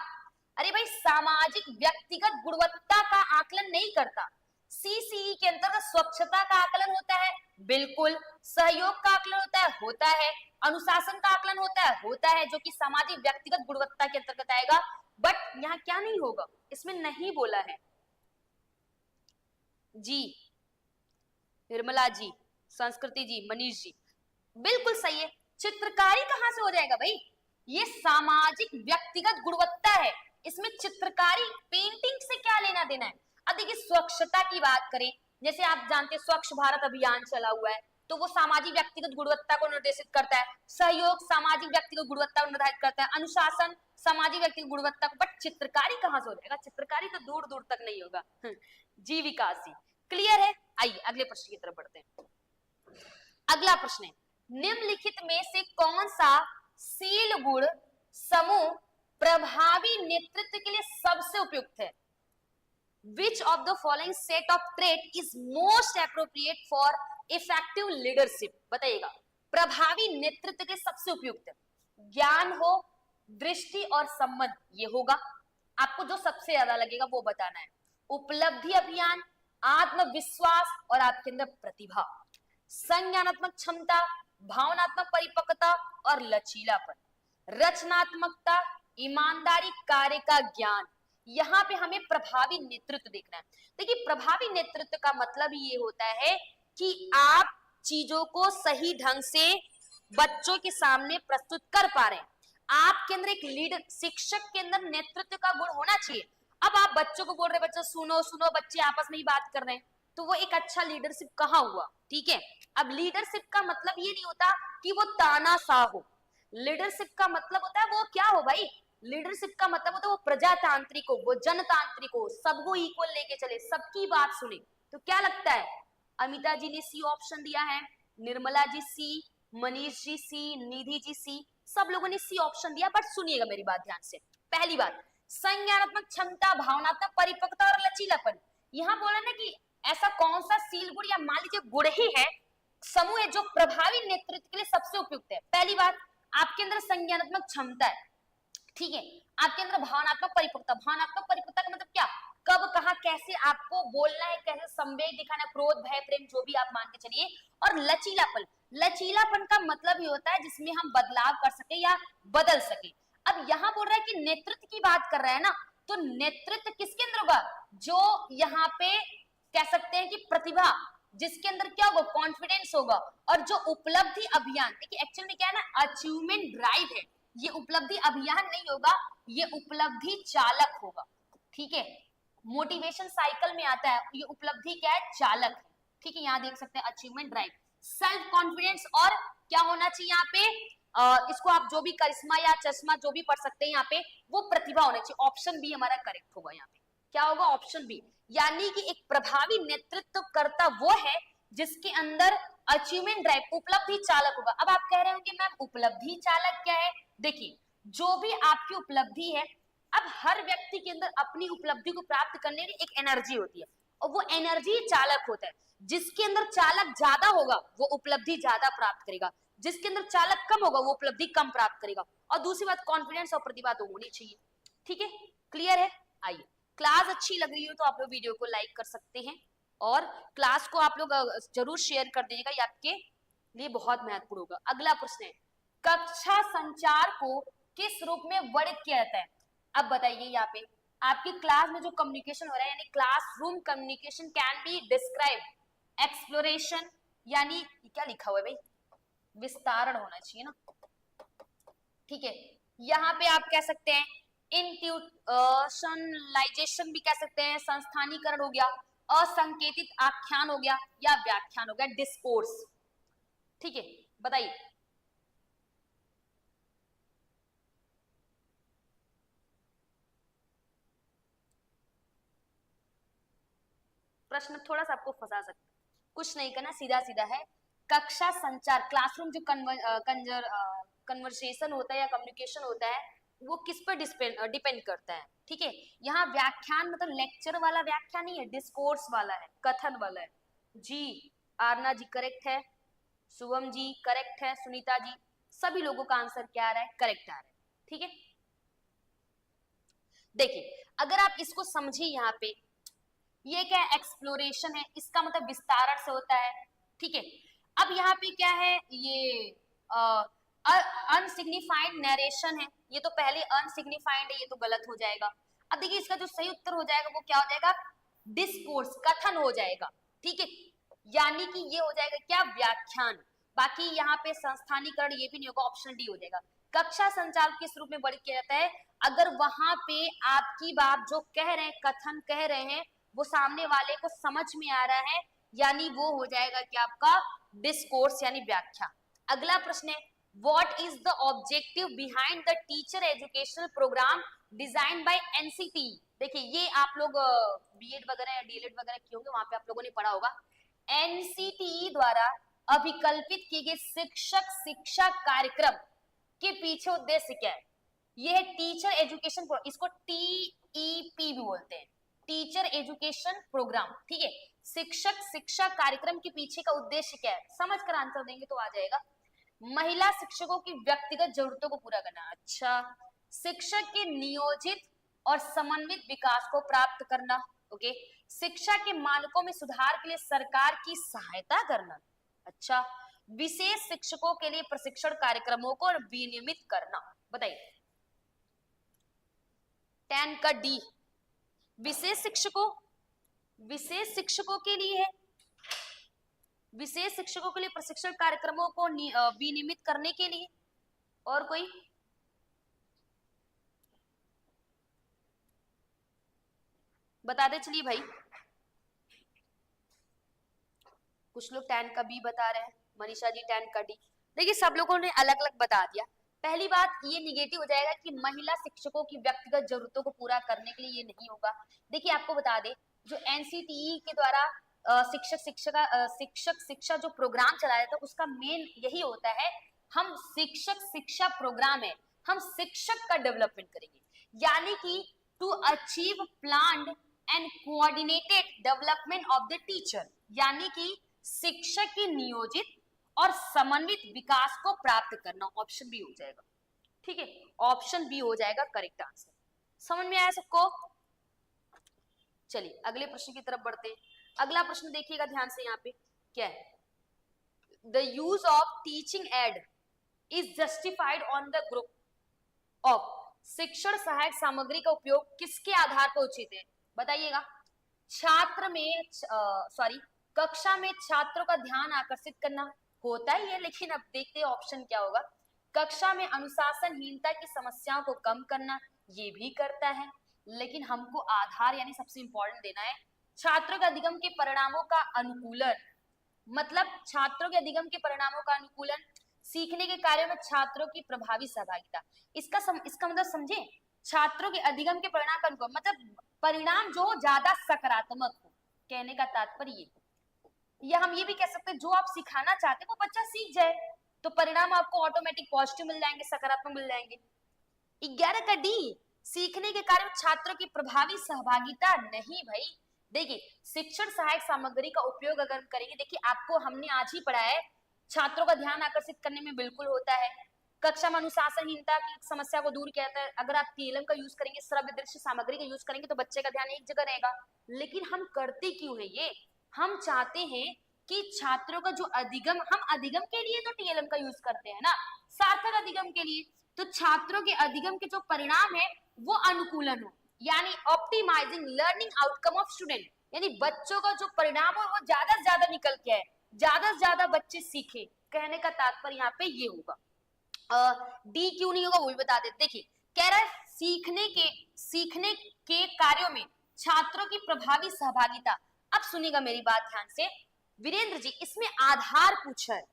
अरे भाई, सामाजिक व्यक्तिगत गुणवत्ता का आकलन नहीं करता, सीसीई के अंतर्गत स्वच्छता का आकलन होता है, बिल्कुल। सहयोग का आकलन होता है, अनुशासन का आकलन होता है, जो कि सामाजिक व्यक्तिगत गुणवत्ता के अंतर्गत आएगा। बट यहाँ क्या नहीं होगा, इसमें नहीं बोला है जी, निर्मला जी, संस्कृति जी, मनीष जी, बिल्कुल सही है। चित्रकारी कहां से हो जाएगा भाई, ये सामाजिक व्यक्तिगत गुणवत्ता है, इसमें चित्रकारी पेंटिंग से क्या लेना देना है। अब देखिए, स्वच्छता की बात करें, जैसे आप जानते हैं स्वच्छ भारत अभियान चला हुआ है, तो वो सामाजिक व्यक्तिगत गुणवत्ता को निर्देशित करता है। सहयोग सामाजिक व्यक्तिगत गुणवत्ता को निर्धारित करता है। अनुशासन सामाजिक व्यक्तिगत गुणवत्ता को, बट चित्रकारी कहाँ से हो जाएगा, चित्रकारी तो दूर दूर तक नहीं होगा। जीविकासी, क्लियर है। आइए अगले प्रश्न की तरफ बढ़ते हैं। अगला प्रश्न है, निम्नलिखित में से कौन सा शील गुण समूह प्रभावी नेतृत्व के लिए सबसे उपयुक्त है? Which of the following set of trait is most appropriate for effective leadership? बताइएगा, प्रभावी नेतृत्व के सबसे उपयुक्त। ज्ञान हो, दृष्टि और संबंध, ये होगा। आपको जो सबसे ज्यादा लगेगा वो बताना है। उपलब्धि अभियान, आत्मविश्वास और आपके अंदर प्रतिभा, संज्ञानात्मक क्षमता, भावनात्मक परिपक्वता और लचीलापन, रचनात्मकता, ईमानदारी, कार्य का ज्ञान। यहाँ पे हमें प्रभावी नेतृत्व देखना है। देखिए, प्रभावी नेतृत्व का मतलब ये होता है कि आप चीजों को सही ढंग से बच्चों के सामने प्रस्तुत कर पा रहे हैं। आपके अंदर एक लीडर, शिक्षक के अंदर नेतृत्व का गुण होना चाहिए। अब आप बच्चों को बोल रहे, बच्चों सुनो सुनो, बच्चे आपस में ही बात कर रहे हैं, तो वो एक अच्छा लीडरशिप कहाँ हुआ? ठीक है। अब लीडरशिप का मतलब ये नहीं होता कि वो तानाशाह हो। लीडरशिप का मतलब होता है वो क्या हो भाई, लीडरशिप का मतलब होता है वो प्रजातांत्रिक हो, वो जनतांत्रिक हो, सबको इक्वल लेके चले, सबकी बात सुने। तो क्या लगता है, अमिता जी ने सी ऑप्शन दिया है, निर्मला जी सी, मनीष जी सी, निधि जी सी, सब लोगों ने सी ऑप्शन दिया। बट सुनिएगा मेरी बात ध्यान से। पहली बात, संज्ञानात्मक क्षमता, भावनात्मक परिपक्वता और लचीलापन। यहाँ बोला ना कि ऐसा कौन सा सील गुण या मान लीजिए गुण ही है, समूह है जो प्रभावी नेतृत्व के लिए सबसे उपयुक्त है। पहली बात, आपके अंदर संज्ञानात्मक क्षमता है, ठीक है। आपके अंदर भावनात्मक परिपक्वता, भावनात्मक परिपक्वता का मतलब क्या, कब कहाँ कैसे आपको बोलना है, कैसे संवेग दिखाना, क्रोध भय प्रेम जो भी आप मान के चलिए। और लचीलापन, लचीलापन का मतलब ये होता है जिसमें हम बदलाव कर सके या बदल सके। अब यहाँ बोल रहा है कि नेतृत्व की बात कर रहा है ना, तो नेतृत्व किसके अंदर होगा, जो यहाँ पे कह सकते हैं कि प्रतिभा, जिसके अंदर क्या होगा, कॉन्फिडेंस होगा। और जो उपलब्धि अभियान, देखिए एक्चुअल में क्या है ना, अचीवमेंट ड्राइव है, ये उपलब्धि अभियान नहीं होगा, ये उपलब्धि चालक होगा, ठीक है। मोटिवेशन साइकिल में आता है, ये उपलब्धि क्या है, चालक है, ठीक है। यहाँ देख सकते हैं अचीवमेंट ड्राइव, सेल्फ कॉन्फिडेंस, और क्या होना चाहिए यहाँ पे, इसको आप जो भी करिश्मा या चश्मा जो भी पढ़ सकते हैं यहाँ पे, वो प्रतिभा होना चाहिए। ऑप्शन बी हमारा करेक्ट होगा। यहाँ पे क्या होगा, ऑप्शन बी, यानी कि एक प्रभावी नेतृत्व करता वो है जिसके अंदर अचीवमेंट ड्राइव, उपलब्धि चालक होगा। अब आप कह रहे हो कि मैम उपलब्धि चालक क्या है, देखिए जो भी आपकी उपलब्धि है, अब हर व्यक्ति के अंदर अपनी उपलब्धि को प्राप्त करने की एक एनर्जी होती है, और वो एनर्जी चालक होता है। जिसके अंदर चालक ज्यादा होगा वो उपलब्धि ज्यादा प्राप्त करेगा, जिसके अंदर चालक कम होगा वो उपलब्धि कम प्राप्त करेगा। और दूसरी बात, कॉन्फिडेंस और प्रतिभा तो होनी चाहिए, ठीक है। क्लियर है। आइए, क्लास अच्छी लग रही हो तो आप लोग वीडियो को लाइक कर सकते हैं, और क्लास को आप लोग जरूर शेयर कर दीजिएगा, ये आपके लिए बहुत महत्वपूर्ण होगा। अगला प्रश्न है, कक्षा संचार को किस रूप में वर्णित किया जाता है? अब बताइए, यहाँ पे आपकी क्लास में जो कम्युनिकेशन हो रहा है, यानी classroom communication can be describe exploration, यानी क्या लिखा हुआ है भाई, विस्तारण होना चाहिए ना, ठीक है। यहाँ पे आप कह सकते हैं इंट्यूशनलाइजेशन भी कह सकते हैं, संस्थानीकरण हो गया, असंकेतित आख्यान हो गया, या व्याख्यान हो गया, डिस्कोर्स, ठीक है। बताइए, प्रश्न थोड़ा सा आपको फंसा सकता है, कुछ नहीं करना, सीधा सीधा है। कक्षा संचार, क्लासरूम जो कन्वर्सेशन होता है या कम्युनिकेशन होता है, वो किस पर डिपेंड करता है, ठीक है। यहाँ व्याख्यान मतलब लेक्चर वाला व्याख्यान नहीं है, डिस्कोर्स वाला है, कथन वाला है। जी आरना जी करेक्ट है, शुभम जी करेक्ट है, सुनीता जी, सभी लोगों का आंसर क्या आ रहा है, करेक्ट आ रहा है, ठीक है। देखिए अगर आप इसको समझिए, यहाँ पे ये क्या है, एक्सप्लोरेशन है, इसका मतलब विस्तारण से होता है, ठीक है। अब यहाँ पे क्या है, ये अनसिग्निफाइड नरेशन है, ये तो पहले अनसिग्निफाइड है, ये तो गलत हो जाएगा। अब देखिए इसका जो सही उत्तर हो जाएगा वो क्या हो जाएगा, डिस्कोर्स, कथन हो जाएगा, ठीक है। यानी कि ये हो जाएगा क्या, व्याख्यान। बाकी यहाँ पे संस्थानीकरण ये भी नहीं होगा, ऑप्शन डी हो जाएगा। कक्षा संचार किस रूप में वर्णित किया जाता है, अगर वहां पे आपकी बात जो कह रहे हैं, कथन कह रहे हैं, वो सामने वाले को समझ में आ रहा है, यानी वो हो जाएगा कि आपका डिस्कोर्स यानी व्याख्या। अगला प्रश्न है, what is the objective behind the teacher educational programme design by NCT. देखिए ये आप लोग बीएड वगैरह या डीएलएड वगैरह किए होंगे, वहां पे आप लोगों ने पढ़ा होगा। एनसीटी द्वारा अभिकल्पित किए गए शिक्षक शिक्षा कार्यक्रम के पीछे उद्देश्य क्या है? ये है टीचर एजुकेशन, इसको टीईपी भी बोलते हैं, टीचर एजुकेशन प्रोग्राम। ठीक है, शिक्षक शिक्षा कार्यक्रम के पीछे का उद्देश्य क्या है, समझ कर आंसर देंगे तो आ जाएगा। महिला शिक्षकों की व्यक्तिगत जरूरतों को पूरा करना। अच्छा, शिक्षक के नियोजित और समन्वित विकास को प्राप्त करना। ओके, शिक्षा के मानकों में सुधार के लिए सरकार की सहायता करना। अच्छा, विशेष शिक्षकों के लिए प्रशिक्षण कार्यक्रमों को विनियमित करना। बताइए 10 का डी, विशेष शिक्षकों के लिए है, विशेष शिक्षकों के लिए प्रशिक्षण कार्यक्रमों को विनियमित करने के लिए। और कोई? बता दे चलिए भाई। कुछ लोग 10 का बी बता रहे हैं, मनीषा जी 10 का डी। देखिए सब लोगों ने अलग अलग बता दिया। पहली बात ये निगेटिव हो जाएगा कि महिला शिक्षकों की व्यक्तिगत जरूरतों को पूरा करने के लिए ये नहीं होगा। देखिए आपको बता दे, जो एनसीटीई के द्वारा शिक्षक शिक्षा जो प्रोग्राम चलाया था उसका मेन यही होता है, हम शिक्षक शिक्षा प्रोग्राम है, हम शिक्षक का डेवलपमेंट करेंगे, यानी कि to achieve planned and coordinated development of the teacher, यानी कि शिक्षक की नियोजित और समन्वित विकास को प्राप्त करना। ऑप्शन बी हो जाएगा। ठीक है, ऑप्शन बी हो जाएगा करेक्ट आंसर। समझ में आया सबको? चलिए अगले प्रश्न की तरफ बढ़ते हैं। अगला प्रश्न देखिएगा ध्यान से, यहाँ पे क्या है, the use of teaching add is justified on the group of, शिक्षण सहायक सामग्री का उपयोग किसके आधार पर उचित है? बताइएगा। छात्र में कक्षा में छात्रों का ध्यान आकर्षित करना होता ही है, लेकिन अब देखते हैं ऑप्शन क्या होगा। कक्षा में अनुशासनहीनता की समस्याओं को कम करना, ये भी करता है, लेकिन हमको आधार यानी सबसे इंपॉर्टेंट देना है छात्रों के अधिगम के परिणामों का अनुकूलन। मतलब छात्रों के अधिगम के परिणामों का अनुकूलन, सीखने के कार्यों में छात्रों की प्रभावी सहभागिता। इसका मतलब समझे, छात्रों के अधिगम के परिणाम का अनुकूलन मतलब परिणाम जो ज्यादा सकारात्मक हो, कहने का तात्पर्य। या हम ये भी कह सकते हैं जो आप सिखाना चाहते हैं वो बच्चा सीख जाए, तो परिणाम आपको ऑटोमेटिक पॉजिटिव मिल जाएंगे, सकारात्मक मिल जाएंगे। 11 का डी, सीखने के कार्य में छात्रों की प्रभावी सहभागिता नहीं भाई। देखिए शिक्षण सहायक सामग्री का उपयोग अगर हम करेंगे, देखिए आपको हमने आज ही पढ़ा है छात्रों का ध्यान आकर्षित करने में बिल्कुल होता है, कक्षा में अनुशासनहीनता की समस्या को दूर किया जाता है। अगर आप टीएलएम का यूज करेंगे, श्रव्य दृश्य सामग्री का यूज करेंगे तो बच्चे का ध्यान एक जगह रहेगा। लेकिन हम करते क्यों है ये, हम चाहते हैं कि छात्रों का जो अधिगम, हम अधिगम के लिए तो टीएलएम का यूज करते हैं ना, सार्थक अधिगम के लिए, तो छात्रों के अधिगम के जो परिणाम है वो अनुकूलन हो, यानी optimising learning outcome of student, यानी बच्चों का जो परिणाम हो वो ज्यादा से ज्यादा निकल के आए, ज्यादा से ज्यादा बच्चे सीखे। कहने का तात्पर्य यहाँ पे ये होगा। डी क्यों नहीं होगा वो भी बता देते। देखिए कह रहा है सीखने के कार्यों में छात्रों की प्रभावी सहभागिता। अब सुनिएगा मेरी बात ध्यान से वीरेंद्र जी, इसमें आधार पूछा है,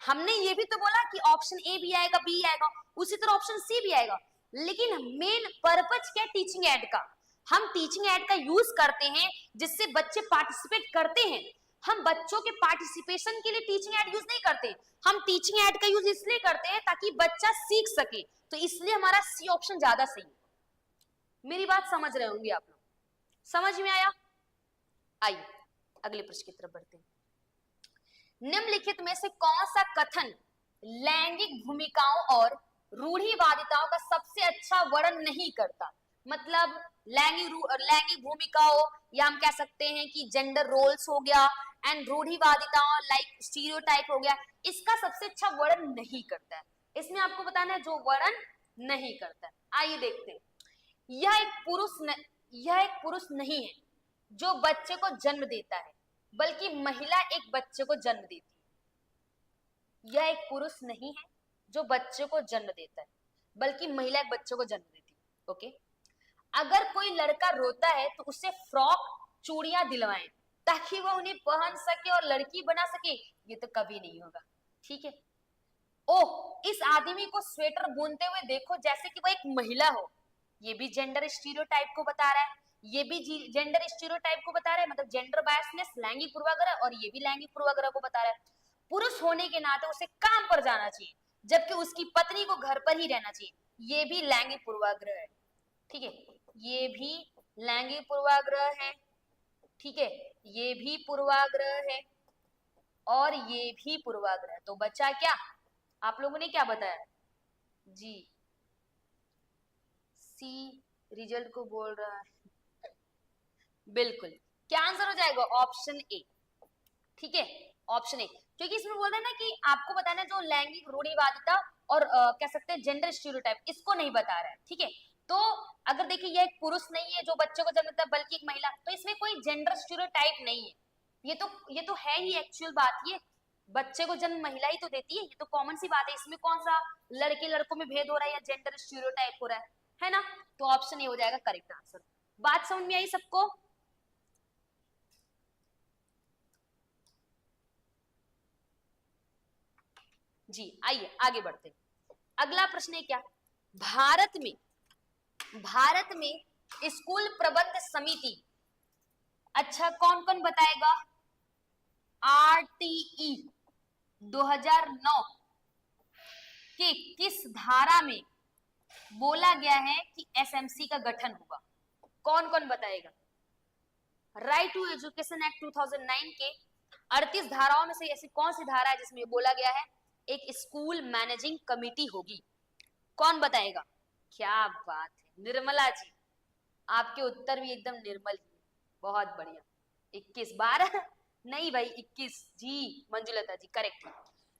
हमने ये भी तो बोला कि ऑप्शन ए भी आएगा, बी आएगा, उसी तरह ऑप्शन सी भी आएगा, लेकिन मेन पर्पज क्या है टीचिंग एड का? हम टीचिंग एड का यूज करते हैं जिससे बच्चे पार्टिसिपेट करते हैं। हम बच्चों के पार्टिसिपेशन के लिए टीचिंग एड यूज नहीं करते, हम टीचिंग एड का यूज इसलिए करते हैं ताकि बच्चा सीख सके, तो इसलिए हमारा सी ऑप्शन ज्यादा सही है। मेरी बात समझ रहे होंगे आप लोग? समझ में आया? आइए अगले प्रश्न की तरफ बढ़ते हैं। निम्नलिखित में से कौन सा कथन लैंगिक भूमिकाओं और रूढ़िवादिताओं का सबसे अच्छा वर्णन नहीं करता? मतलब लैंगिक भूमिकाओं, या हम कह सकते हैं कि जेंडर रोल्स हो गया, एंड रूढ़िवादिताओं लाइक स्टीरियोटाइप हो गया, इसका सबसे अच्छा वर्णन नहीं करता है। इसमें आपको बताना है जो वर्णन नहीं करता है। आइए देखते हैं। यह एक पुरुष नहीं है जो बच्चे को जन्म देता है, बल्कि महिला एक बच्चे को जन्म देती है। यह एक पुरुष नहीं है जो बच्चे को जन्म देता है, बल्कि महिला एक बच्चे को जन्म देती है। ओके, अगर कोई लड़का रोता है तो उसे फ्रॉक चूड़ियां दिलवाएं ताकि वो उन्हें पहन सके और लड़की बना सके, ये तो कभी नहीं होगा। ठीक है। ओ, इस आदमी को स्वेटर बुनते हुए देखो जैसे कि वो एक महिला हो, ये भी जेंडर स्टीरियोटाइप को बता रहा है, ये भी जेंडर स्टीरियोटाइप को बता रहा है, मतलब जेंडर बायसनेस, लैंगिक पूर्वाग्रह, और ये भी लैंगिक पूर्वाग्रह को बता रहा है। पुरुष होने के नाते उसे काम पर जाना चाहिए, जबकि उसकी पत्नी को घर पर ही रहना चाहिए, ये भी लैंगिक पूर्वाग्रह है। ठीक है, ये भी लैंगिक पूर्वाग्रह है। ठीक है, ये भी पूर्वाग्रह है और ये भी पूर्वाग्रह। तो बचा क्या? आप लोगों ने क्या बताया? जी, सी रिजल्ट को बोल रहा है। बिल्कुल, क्या आंसर हो जाएगा? Option A. ठीक है, ऑप्शन ए, क्योंकि इसमें बोल रहे हैं ना कि आपको बताना जो लैंगिक रूढ़िवादिता और कह सकते हैं जेंडर स्टीरियोटाइप, इसको नहीं बता रहा है। ठीक है, तो अगर देखिए यह एक पुरुष नहीं है जो बच्चों को जन्म देता है, बल्कि एक महिला, तो इसमें कोई जेंडर स्टीरियोटाइप नहीं है। ये तो है ही एक्चुअल बात। ये बच्चे को जन्म महिला ही तो देती है, ये तो कॉमन सी बात है। इसमें कौन सा लड़के लड़कों में भेद हो रहा है या जेंडर स्टीरियोटाइप हो रहा है ना? तो ऑप्शन ए हो जाएगा करेक्ट आंसर। बात समझ में आई सबको? जी, आइए आगे बढ़ते हैं। अगला प्रश्न है क्या? भारत में स्कूल प्रबंध समिति, अच्छा कौन कौन बताएगा? आरटीई 2009 के किस धारा में बोला गया है कि एसएमसी का गठन होगा? कौन कौन बताएगा? राइट टू एजुकेशन एक्ट 2009 के 38 धाराओं में से ऐसी कौन सी धारा है जिसमें बोला गया है एक स्कूल मैनेजिंग कमिटी होगी? कौन बताएगा? क्या बात है निर्मला जी, आपके उत्तर भी एकदम निर्मल ही, बहुत बढ़िया। 21 12 नहीं भाई 21 जी, मंजुलता जी करेक्ट।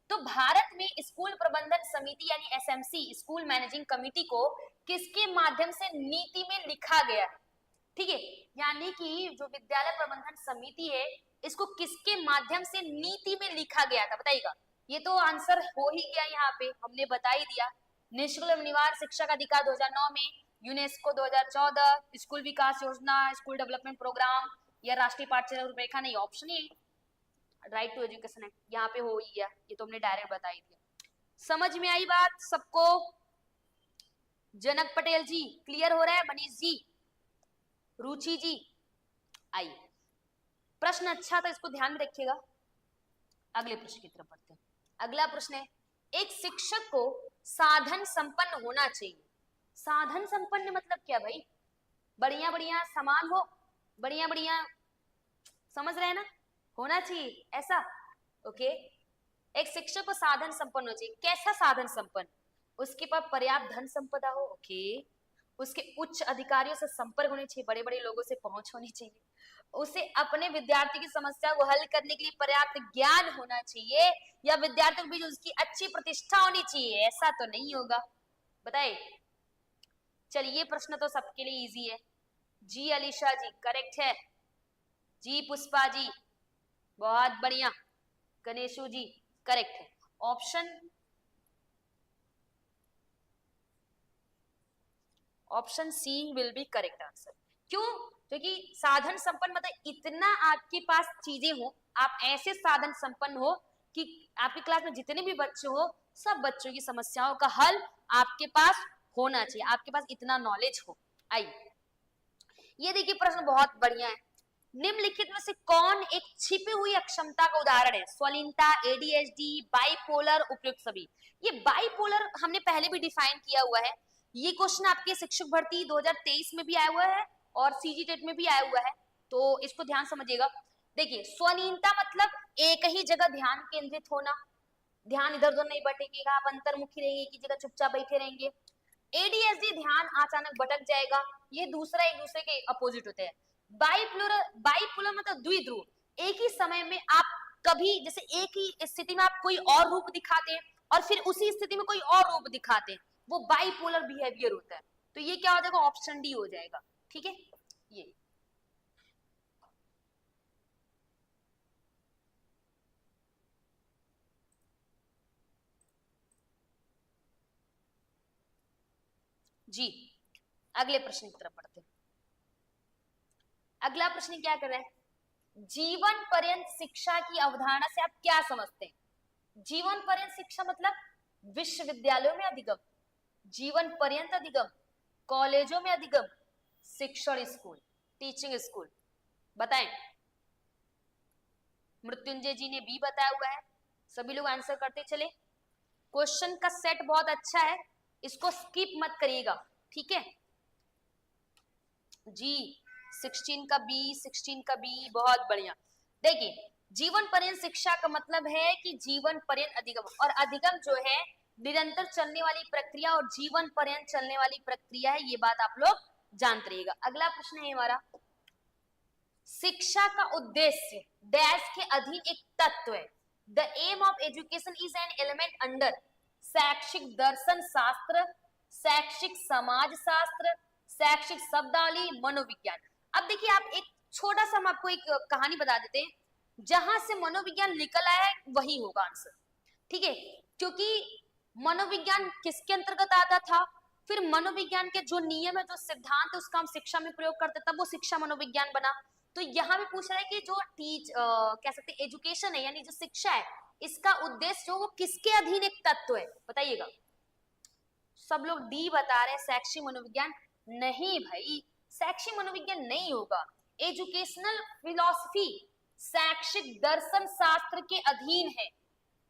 तो भारत में स्कूल प्रबंधन समिति यानी एसएमसी, स्कूल मैनेजिंग कमिटी को किसके माध्यम से नीति में लिखा गया है? ठीक है, यानी कि जो विद्यालय प्रबंधन समिति है, इसको किसके माध्यम से नीति में लिखा गया था बताइएगा? ये तो आंसर हो ही गया, यहाँ पे हमने बता ही दिया। निःशुल्क अनिवार्य शिक्षा का अधिकार 2009 में, यूनेस्को 2014, स्कूल विकास योजना, स्कूल डेवलपमेंट प्रोग्राम, या राष्ट्रीय पाठ्यक्रम रूपरेखा नहीं, option A right to education act, यहाँ पे हो ही गया, ये तो हमने डायरेक्ट बता ही दिया। समझ में आई बात सबको? जनक पटेल जी क्लियर हो रहा है? मनीष जी, रुचि जी, आइए। प्रश्न अच्छा था, इसको ध्यान में रखिएगा। अगले प्रश्न की तरफ बढ़ते हैं। अगला प्रश्न है, एक शिक्षक को साधन संपन्न होना चाहिए। साधन संपन्न मतलब क्या भाई? बढ़िया बढ़िया सामान हो, बढ़िया बढ़िया, समझ रहे हैं ना? होना चाहिए ऐसा। ओके, एक शिक्षक को साधन संपन्न होना चाहिए। कैसा साधन संपन्न? उसके पास पर्याप्त धन संपदा हो। ओके, उसके उच्च अधिकारियों से संपर्क होने चाहिए, बड़े बड़े लोगों से पहुंच होनी चाहिए, उसे अपने विद्यार्थी की समस्या को हल करने के लिए पर्याप्त ज्ञान होना चाहिए, या विद्यार्थियों के बीच उसकी अच्छी प्रतिष्ठा होनी चाहिए। ऐसा तो नहीं होगा, बताइए। चलिए, ये प्रश्न तो सबके लिए इजी है। जी अलीशा जी करेक्ट है, जी पुष्पा जी बहुत बढ़िया, गणेशु जी करेक्ट है। Option C will be correct answer. क्यों? क्योंकि साधन संपन्न मतलब इतना आपके पास चीजें हो, आप ऐसे साधन संपन्न हो कि आपकी क्लास में जितने भी बच्चे हो, सब बच्चों की समस्याओं का हल आपके पास होना चाहिए, आपके पास इतना नॉलेज हो। आइए, ये देखिए प्रश्न बहुत बढ़िया है। निम्नलिखित में से कौन एक छिपी हुई अक्षमता का उदाहरण है? स्वलीनता, एडीएचडी, बाइपोलर, उपयुक्त सभी। ये बाइपोलर हमने पहले भी डिफाइन किया हुआ है। ये क्वेश्चन आपके शिक्षक भर्ती 2023 में भी आया हुआ है और सीजी टेट में भी आया हुआ है, तो इसको ध्यान समझिएगा। देखिए, स्वलीनता मतलब एक ही जगह ध्यान केंद्रित होना, ध्यान इधर उधर नहीं बटेगा, आप अंतर्मुखी रहेंगे, एक ही जगह चुपचाप बैठे रहेंगे। एडीएचडी ध्यान अचानक भटक जाएगा, ये दूसरा एक दूसरे के अपोजिट होते हैं। बाइपोलर मतलब द्विध्रुव, एक ही समय में आप कभी जैसे एक ही स्थिति में आप कोई और रूप दिखाते हैं और फिर उसी स्थिति में कोई और रूप दिखाते हैं, वो बाइपोलर बिहेवियर होता है। तो ये क्या हो जाएगा? ऑप्शन डी हो जाएगा। ठीक है, ये जी। अगले प्रश्न की तरफ बढ़ते हैं। अगला प्रश्न क्या कर रहा है? जीवन पर्यंत शिक्षा की अवधारणा से आप क्या समझते हैं? जीवन पर्यंत शिक्षा मतलब विश्वविद्यालयों में अधिगम, जीवन पर्यंत अधिगम, कॉलेजों में अधिगम, शिक्षण स्कूल, टीचिंग स्कूल, बताएं। मृत्युंजय जी ने बी बताया हुआ है, सभी लोग आंसर करते चले। क्वेश्चन का सेट बहुत अच्छा है, इसको स्किप मत करिएगा, ठीक है जी। 16 का बी, 16 का बी, बहुत बढ़िया। देखिए जीवन पर्यंत शिक्षा का मतलब है कि जीवन पर्यंत अधिगम, और अधिगम जो है निरंतर चलने वाली प्रक्रिया और जीवन पर्यंत चलने वाली प्रक्रिया है, ये बात आप लोग जानते रहिएगा। अगला प्रश्न है हमारा, शिक्षा का उद्देश्य डैश के अधीन एक तत्व है। The aim of education is an element under शैक्षिक दर्शन शास्त्र, शैक्षिक समाज शास्त्र, शैक्षिक शब्दावली, मनोविज्ञान। अब देखिए आप एक छोटा सा हम आपको एक कहानी बता देते हैं, जहां से मनोविज्ञान निकल आया है वही होगा आंसर, ठीक है। क्योंकि मनोविज्ञान किसके अंतर्गत आता था, फिर मनोविज्ञान के जो नियम है, जो सिद्धांत है, उसका हम शिक्षा में प्रयोग करते, तब वो शिक्षा मनोविज्ञान बना। तो यहाँ भी पूछ रहा है कि जो कह सकते हैं एजुकेशन है, यानी जो शिक्षा है, इसका उद्देश्य जो वो किसके अधीन एक तत्व है, बताइएगा। सब लोग डी बता रहे हैं, शैक्षिक मनोविज्ञान। नहीं भाई, शैक्षिक मनोविज्ञान नहीं होगा। एजुकेशनल फिलॉसफी शैक्षिक दर्शन शास्त्र के अधीन है,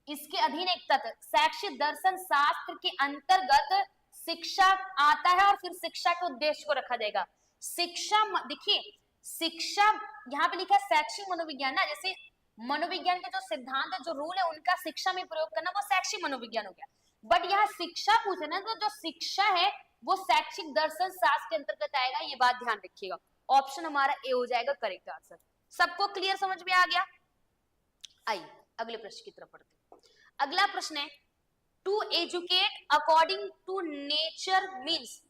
इसके अधीन एक तत्व। शैक्षिक दर्शन शास्त्र के अंतर्गत शिक्षा आता है और फिर शिक्षा के उद्देश्य को रखा जाएगा। शिक्षा देखिए, शिक्षा यहाँ पे लिखा है शैक्षिक मनोविज्ञान ना, जैसे मनोविज्ञान के जो सिद्धांत है, जो रूल है, उनका शिक्षा में प्रयोग करना, वो शैक्षिक मनोविज्ञान हो गया। बट यहाँ शिक्षा पूछे ना, तो जो शिक्षा है वो शैक्षिक दर्शन शास्त्र के अंतर्गत आएगा, ये बात ध्यान रखिएगा। ऑप्शन हमारा ए हो जाएगा करेक्ट आंसर। सबको क्लियर समझ में आ गया? आइए अगले प्रश्न की तरफ बढ़ते हैं। अगला प्रश्न है, to educate according to nature means,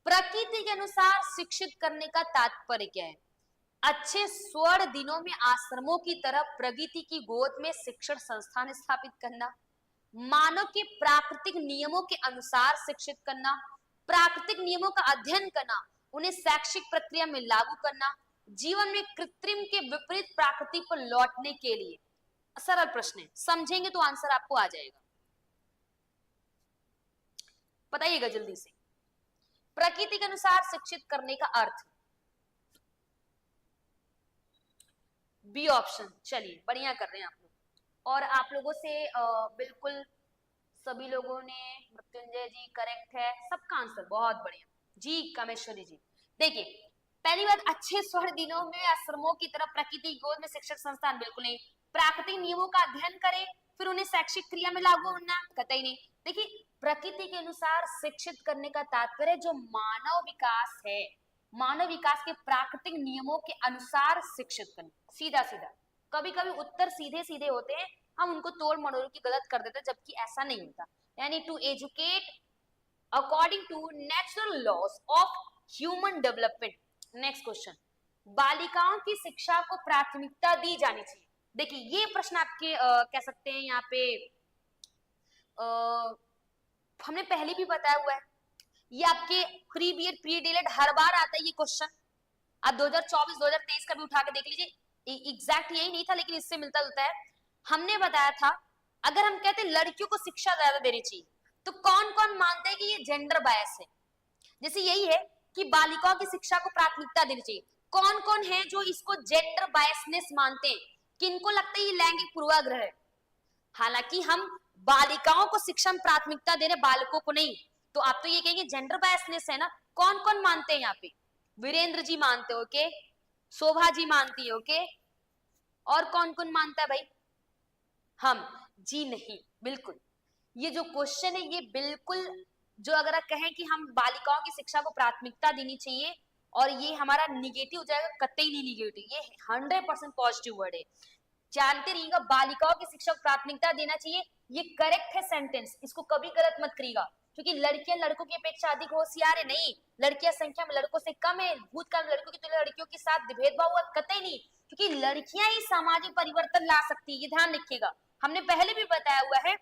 प्रकृति के अनुसार शिक्षित करने का तात्पर्य क्या है? अच्छे स्वर्ण दिनों में आश्रमों की तरह प्रगति की गोद में शिक्षण संस्थान स्थापित करना, मानव के प्राकृतिक नियमों के अनुसार शिक्षित करना, प्राकृतिक नियमों का अध्ययन करना, उन्हें शैक्षिक प्रक्रिया में लागू करना, जीवन में कृत्रिम के विपरीत प्रकृति पर लौटने के लिए। सरल प्रश्न है, समझेंगे तो आंसर आपको आ जाएगा, बताइएगा जल्दी से। प्रकृति के अनुसार शिक्षित करने का अर्थ बी ऑप्शन। चलिए बढ़िया कर रहे हैं आप लोग, और आप लोगों से बिल्कुल सभी लोगों ने, मृत्युंजय जी करेक्ट है, सबका आंसर बहुत बढ़िया जी। कामेश्वरी जी, देखिए पहली बात, अच्छे स्वर्ण दिनों में आश्रमों की तरफ प्रकृति की गोद में शिक्षक संस्थान, बिल्कुल नहीं। प्राकृतिक नियमों का अध्ययन करें फिर उन्हें शैक्षिक क्रिया में लागू करना, कतई नहीं। देखिए प्रकृति के अनुसार शिक्षित करने का तात्पर्य जो मानव विकास है, मानव विकास के प्राकृतिक नियमों के अनुसार शिक्षित करना, सीधा सीधा। कभी कभी उत्तर सीधे सीधे होते हैं, हम उनको तोड़ मरोड़ की गलत कर देते हैं, जबकि ऐसा नहीं होता। यानी to educate according to natural laws of human development. Next question, बालिकाओं की शिक्षा को प्राथमिकता दी जानी चाहिए। देखिए ये प्रश्न आपके कह सकते हैं यहाँ पे हमने पहले भी बताया हुआ है, ये आपके प्री बीएड प्री डीएलएड हर बार आता है ये क्वेश्चन। आप 2024 2023 का भी उठा के देख लीजिए, एग्जैक्ट यही नहीं था लेकिन इससे मिलता जुलता है। हमने बताया था अगर हम कहते हैं लड़कियों को शिक्षा ज्यादा देनी चाहिए, तो कौन कौन मानते हैं कि ये जेंडर बायस है। जैसे यही है कि बालिकाओं की शिक्षा को प्राथमिकता देनी चाहिए, कौन कौन है जो इसको जेंडर बायसनेस मानते हैं, किनको लगता है ये लैंगिक पूर्वाग्रह है। हालांकि हम बालिकाओं को शिक्षा में प्राथमिकता दे रहे, बालकों को नहीं, तो आप तो ये कहेंगे जेंडर बायसनेस है ना। कौन कौन मानते हैं यहाँ पे? वीरेंद्र जी मानते हो, ओके, शोभा जी मानती है, ओके, और कौन कौन मानता है भाई? हम जी नहीं, बिल्कुल ये जो क्वेश्चन है ये बिल्कुल, जो अगर आप कहें कि हम बालिकाओं की शिक्षा को प्राथमिकता देनी चाहिए और ये हमारा निगेटिव हो जाएगा, कतई नहीं निगेटिव, ये 100% पॉजिटिव वर्ड है। जानते रहिएगा बालिकाओं की शिक्षा को प्राथमिकता देना चाहिए, ये करेक्ट है सेंटेंस, इसको कभी गलत मत करिएगा। क्योंकि लड़कियां लड़कों की अपेक्षा अधिक होशियार है, नहीं, लड़कियां संख्या में लड़कों से कम है। भूतकाल में लड़कों की तुलना लड़कियों के साथ भेदभाव हुआ, कतई नहीं, क्योंकि लड़कियां ही सामाजिक परिवर्तन ला सकती है, ये ध्यान रखिएगा। हमने पहले भी बताया हुआ है,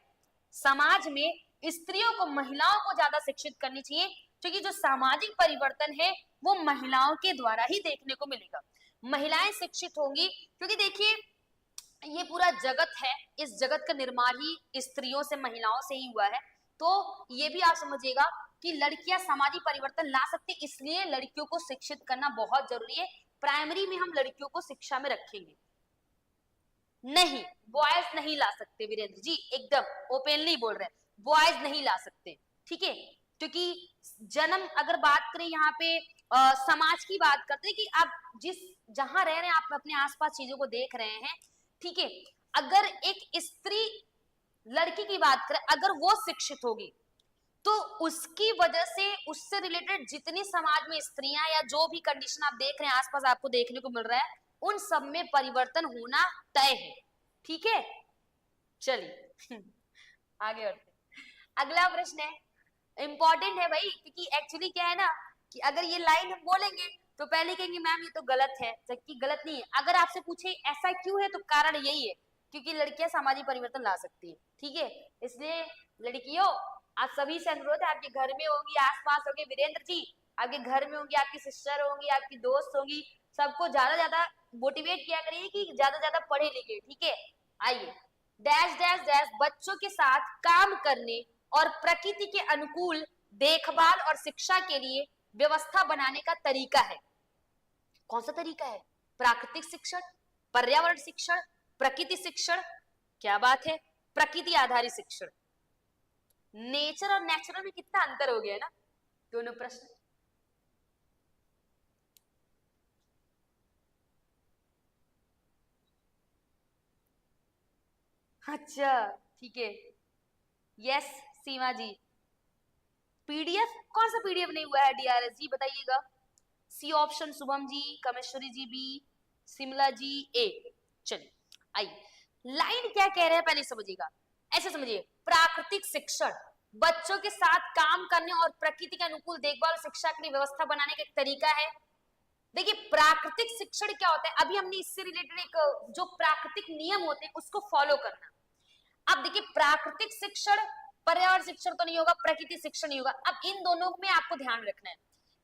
समाज में स्त्रियों को, महिलाओं को ज्यादा शिक्षित करनी चाहिए, क्योंकि जो सामाजिक परिवर्तन है वो महिलाओं के द्वारा ही देखने को मिलेगा। महिलाएं शिक्षित होंगी, क्योंकि देखिए ये पूरा जगत है, इस जगत का निर्माण ही स्त्रियों से, महिलाओं से ही हुआ है। तो ये भी आप समझिएगा कि लड़कियां सामाजिक परिवर्तन ला सकती, इसलिए लड़कियों को शिक्षित करना बहुत जरूरी है। प्राइमरी में हम लड़कियों को शिक्षा में रखेंगे, नहीं बॉयज नहीं ला सकते वीरेंद्र जी, एकदम ओपनली बोल रहे हैं, बॉयज नहीं ला सकते, ठीक है। क्योंकि जन्म, अगर बात करें यहाँ पे समाज की बात करते हैं कि आप जिस जहां रह रहे हैं, आप अपने आसपास चीजों को देख रहे हैं, ठीक है। अगर एक स्त्री, लड़की की बात करें, अगर वो शिक्षित होगी तो उसकी वजह से, उससे रिलेटेड जितनी समाज में स्त्रियां या जो भी कंडीशन आप देख रहे हैं आसपास आपको देखने को मिल रहा है, उन सब में परिवर्तन होना तय है, ठीक है। चलिए आगे बढ़ते हैं। अगला प्रश्न है, इंपॉर्टेंट है भाई, क्योंकि एक्चुअली क्या है ना कि अगर ये लाइन हम बोलेंगे तो पहले कहेंगे मैम ये तो गलत है, जबकि गलत नहीं है। अगर आपसे पूछे ऐसा क्यों है, तो कारण यही है क्योंकि लड़कियां सामाजिक परिवर्तन ला सकती है, ठीक है। इसलिए लड़कियों, आप सभी से अनुरोध है, आपके घर में होंगी, आसपास होंगे वीरेंद्र जी, आपके घर में होंगी, आपकी सिस्टर होंगी, आपकी दोस्त होंगी, सबको ज्यादा ज्यादा मोटिवेट किया करिए कि ज्यादा ज्यादा पढ़े लिखे, ठीक है। आइए, डैश डैश डैश बच्चों के साथ काम करने और प्रकृति के अनुकूल देखभाल और शिक्षा के लिए व्यवस्था बनाने का तरीका है। कौन सा तरीका है? प्राकृतिक शिक्षण, पर्यावरण शिक्षण, प्रकृति शिक्षण, क्या बात है, प्रकृति आधारित शिक्षण। नेचर और नेचुरल में कितना अंतर हो गया है ना, दोनों प्रश्न। अच्छा ठीक है, यस सीमा जी। पीडीएफ, कौन सा पीडीएफ नहीं हुआ है डीआरएस जी, बताइएगा। C option Shubham ji, Kameshwari G B, सिमला जी ए। चलिए आइए, लाइन क्या कह रहे हैं पहले समझिएगा, ऐसे समझिए, प्राकृतिक शिक्षण, बच्चों के साथ काम करने और प्रकृति के अनुकूल देखभाल और शिक्षा के लिए व्यवस्था बनाने का एक तरीका है। देखिए प्राकृतिक शिक्षण क्या होता है, अभी हमने इससे रिलेटेड एक जो प्राकृतिक नियम होते हैं उसको फॉलो करना। अब देखिए प्राकृतिक शिक्षण, पर्यावरण शिक्षण तो नहीं होगा, प्रकृति शिक्षण नहीं होगा। अब इन दोनों में आपको ध्यान रखना है,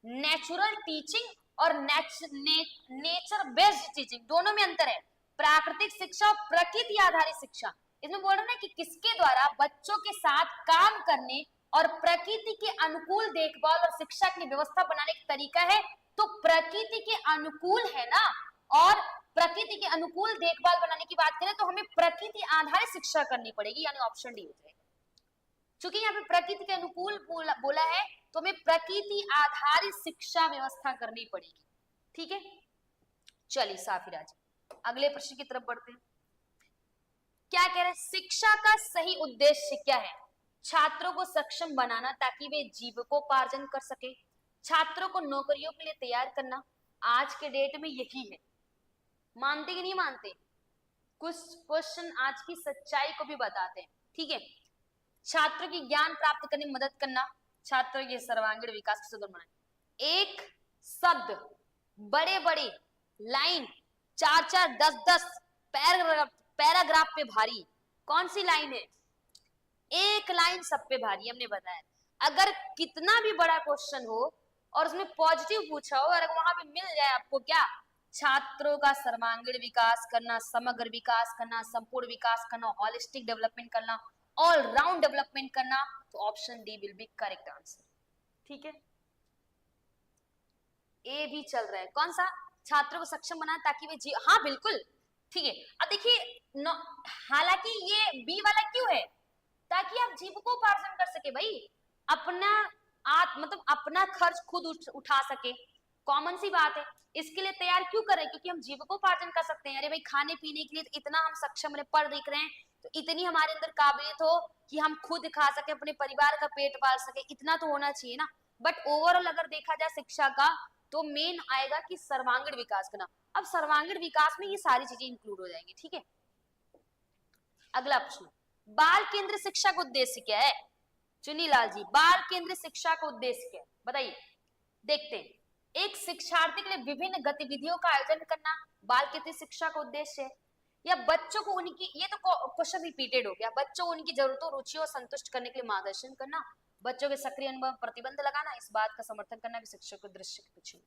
नेचुरल टीचिंग और नेचर बेस्ड टीचिंग, दोनों में अंतर है। प्राकृतिक शिक्षा और प्रकृति आधारित शिक्षा, इसमें बोल रहे हैं कि किसके द्वारा बच्चों के साथ काम करने और प्रकृति के अनुकूल देखभाल और शिक्षा के लिए व्यवस्था बनाने का तरीका है। तो प्रकृति के अनुकूल है ना, और प्रकृति के अनुकूल देखभाल बनाने की बात करें तो हमें प्रकृति आधारित शिक्षा करनी पड़ेगी, यानी ऑप्शन डी हो जाएगा। चूंकि यहाँ पे प्रकृति के अनुकूल बोला है तो हमें प्रकृति आधारित शिक्षा व्यवस्था करनी पड़ेगी, ठीक है। चलिए साफिराज, अगले प्रश्न की तरफ बढ़ते हैं। क्या कह रहे हैं, शिक्षा का सही उद्देश्य क्या है? छात्रों को सक्षम बनाना ताकि वे जीविकोपार्जन कर सके, छात्रों को नौकरियों के लिए तैयार करना। आज के डेट में यही है, मानते कि नहीं मानते? कुछ क्वेश्चन आज की सच्चाई को भी बताते हैं, ठीक है। छात्रों की ज्ञान प्राप्त करने में मदद करना, छात्रों के सर्वांगीण विकास को सुगम बनाना। एक शब्द बड़े बड़े लाइन 4-4, 10-10 पैराग्राफ पे भारी, कौन सी लाइन है? एक लाइन सब पे भारी, हमने बताया। अगर कितना भी बड़ा क्वेश्चन हो और उसमें पॉजिटिव पूछा हो और वहां पे मिल जाए आपको क्या, छात्रों का सर्वांगीण विकास करना, समग्र विकास करना, संपूर्ण विकास करना, होलिस्टिक डेवलपमेंट करना, ऑल राउंड डेवलपमेंट करना, तो option D will be correct answer, ठीक है। ए भी चल रहा है, कौन सा? छात्रों को सक्षम बनाना ताकि वे हाँ बिल्कुल ठीक है। अब देखिए हालांकि ये बी वाला क्यों है, ताकि आप जीविकोपार्जन कर सके भाई, अपना मतलब अपना खर्च खुद उठा सके, कॉमन सी बात है। इसके लिए तैयार क्यों करें, क्योंकि हम जीविकोपार्जन कर सकते हैं। अरे भाई खाने पीने के लिए तो इतना हम सक्षम रहे, पढ़ लिख रहे हैं, तो इतनी हमारे अंदर काबिलियत हो कि हम खुद खा सके, अपने परिवार का पेट पाल सके, इतना तो होना चाहिए ना। बट ओवरऑल अगर देखा जाए शिक्षा का, तो मेन आएगा कि सर्वांगीण विकास करना। अब सर्वांगीण विकास में ये सारी चीजें इंक्लूड हो जाएंगी, ठीक है। अगला प्रश्न, बाल केंद्र शिक्षा का उद्देश्य क्या है? चुनीलाल जी, बाल केंद्र शिक्षा का उद्देश्य क्या है, बताइए। देखते हैं, एक शिक्षार्थी के लिए विभिन्न गतिविधियों का आयोजन करना बाल केंद्रित शिक्षा का उद्देश्य है। या बच्चों को उनकी, ये तो क्वेश्चन रिपीटेड हो गया, बच्चों को उनकी जरूरतों रुचियों संतुष्ट करने के लिए मार्गदर्शन करना, बच्चों के सक्रिय अनुभव प्रतिबंध लगाना, इस बात का समर्थन करना कि शिक्षक को दृश्य के पीछे,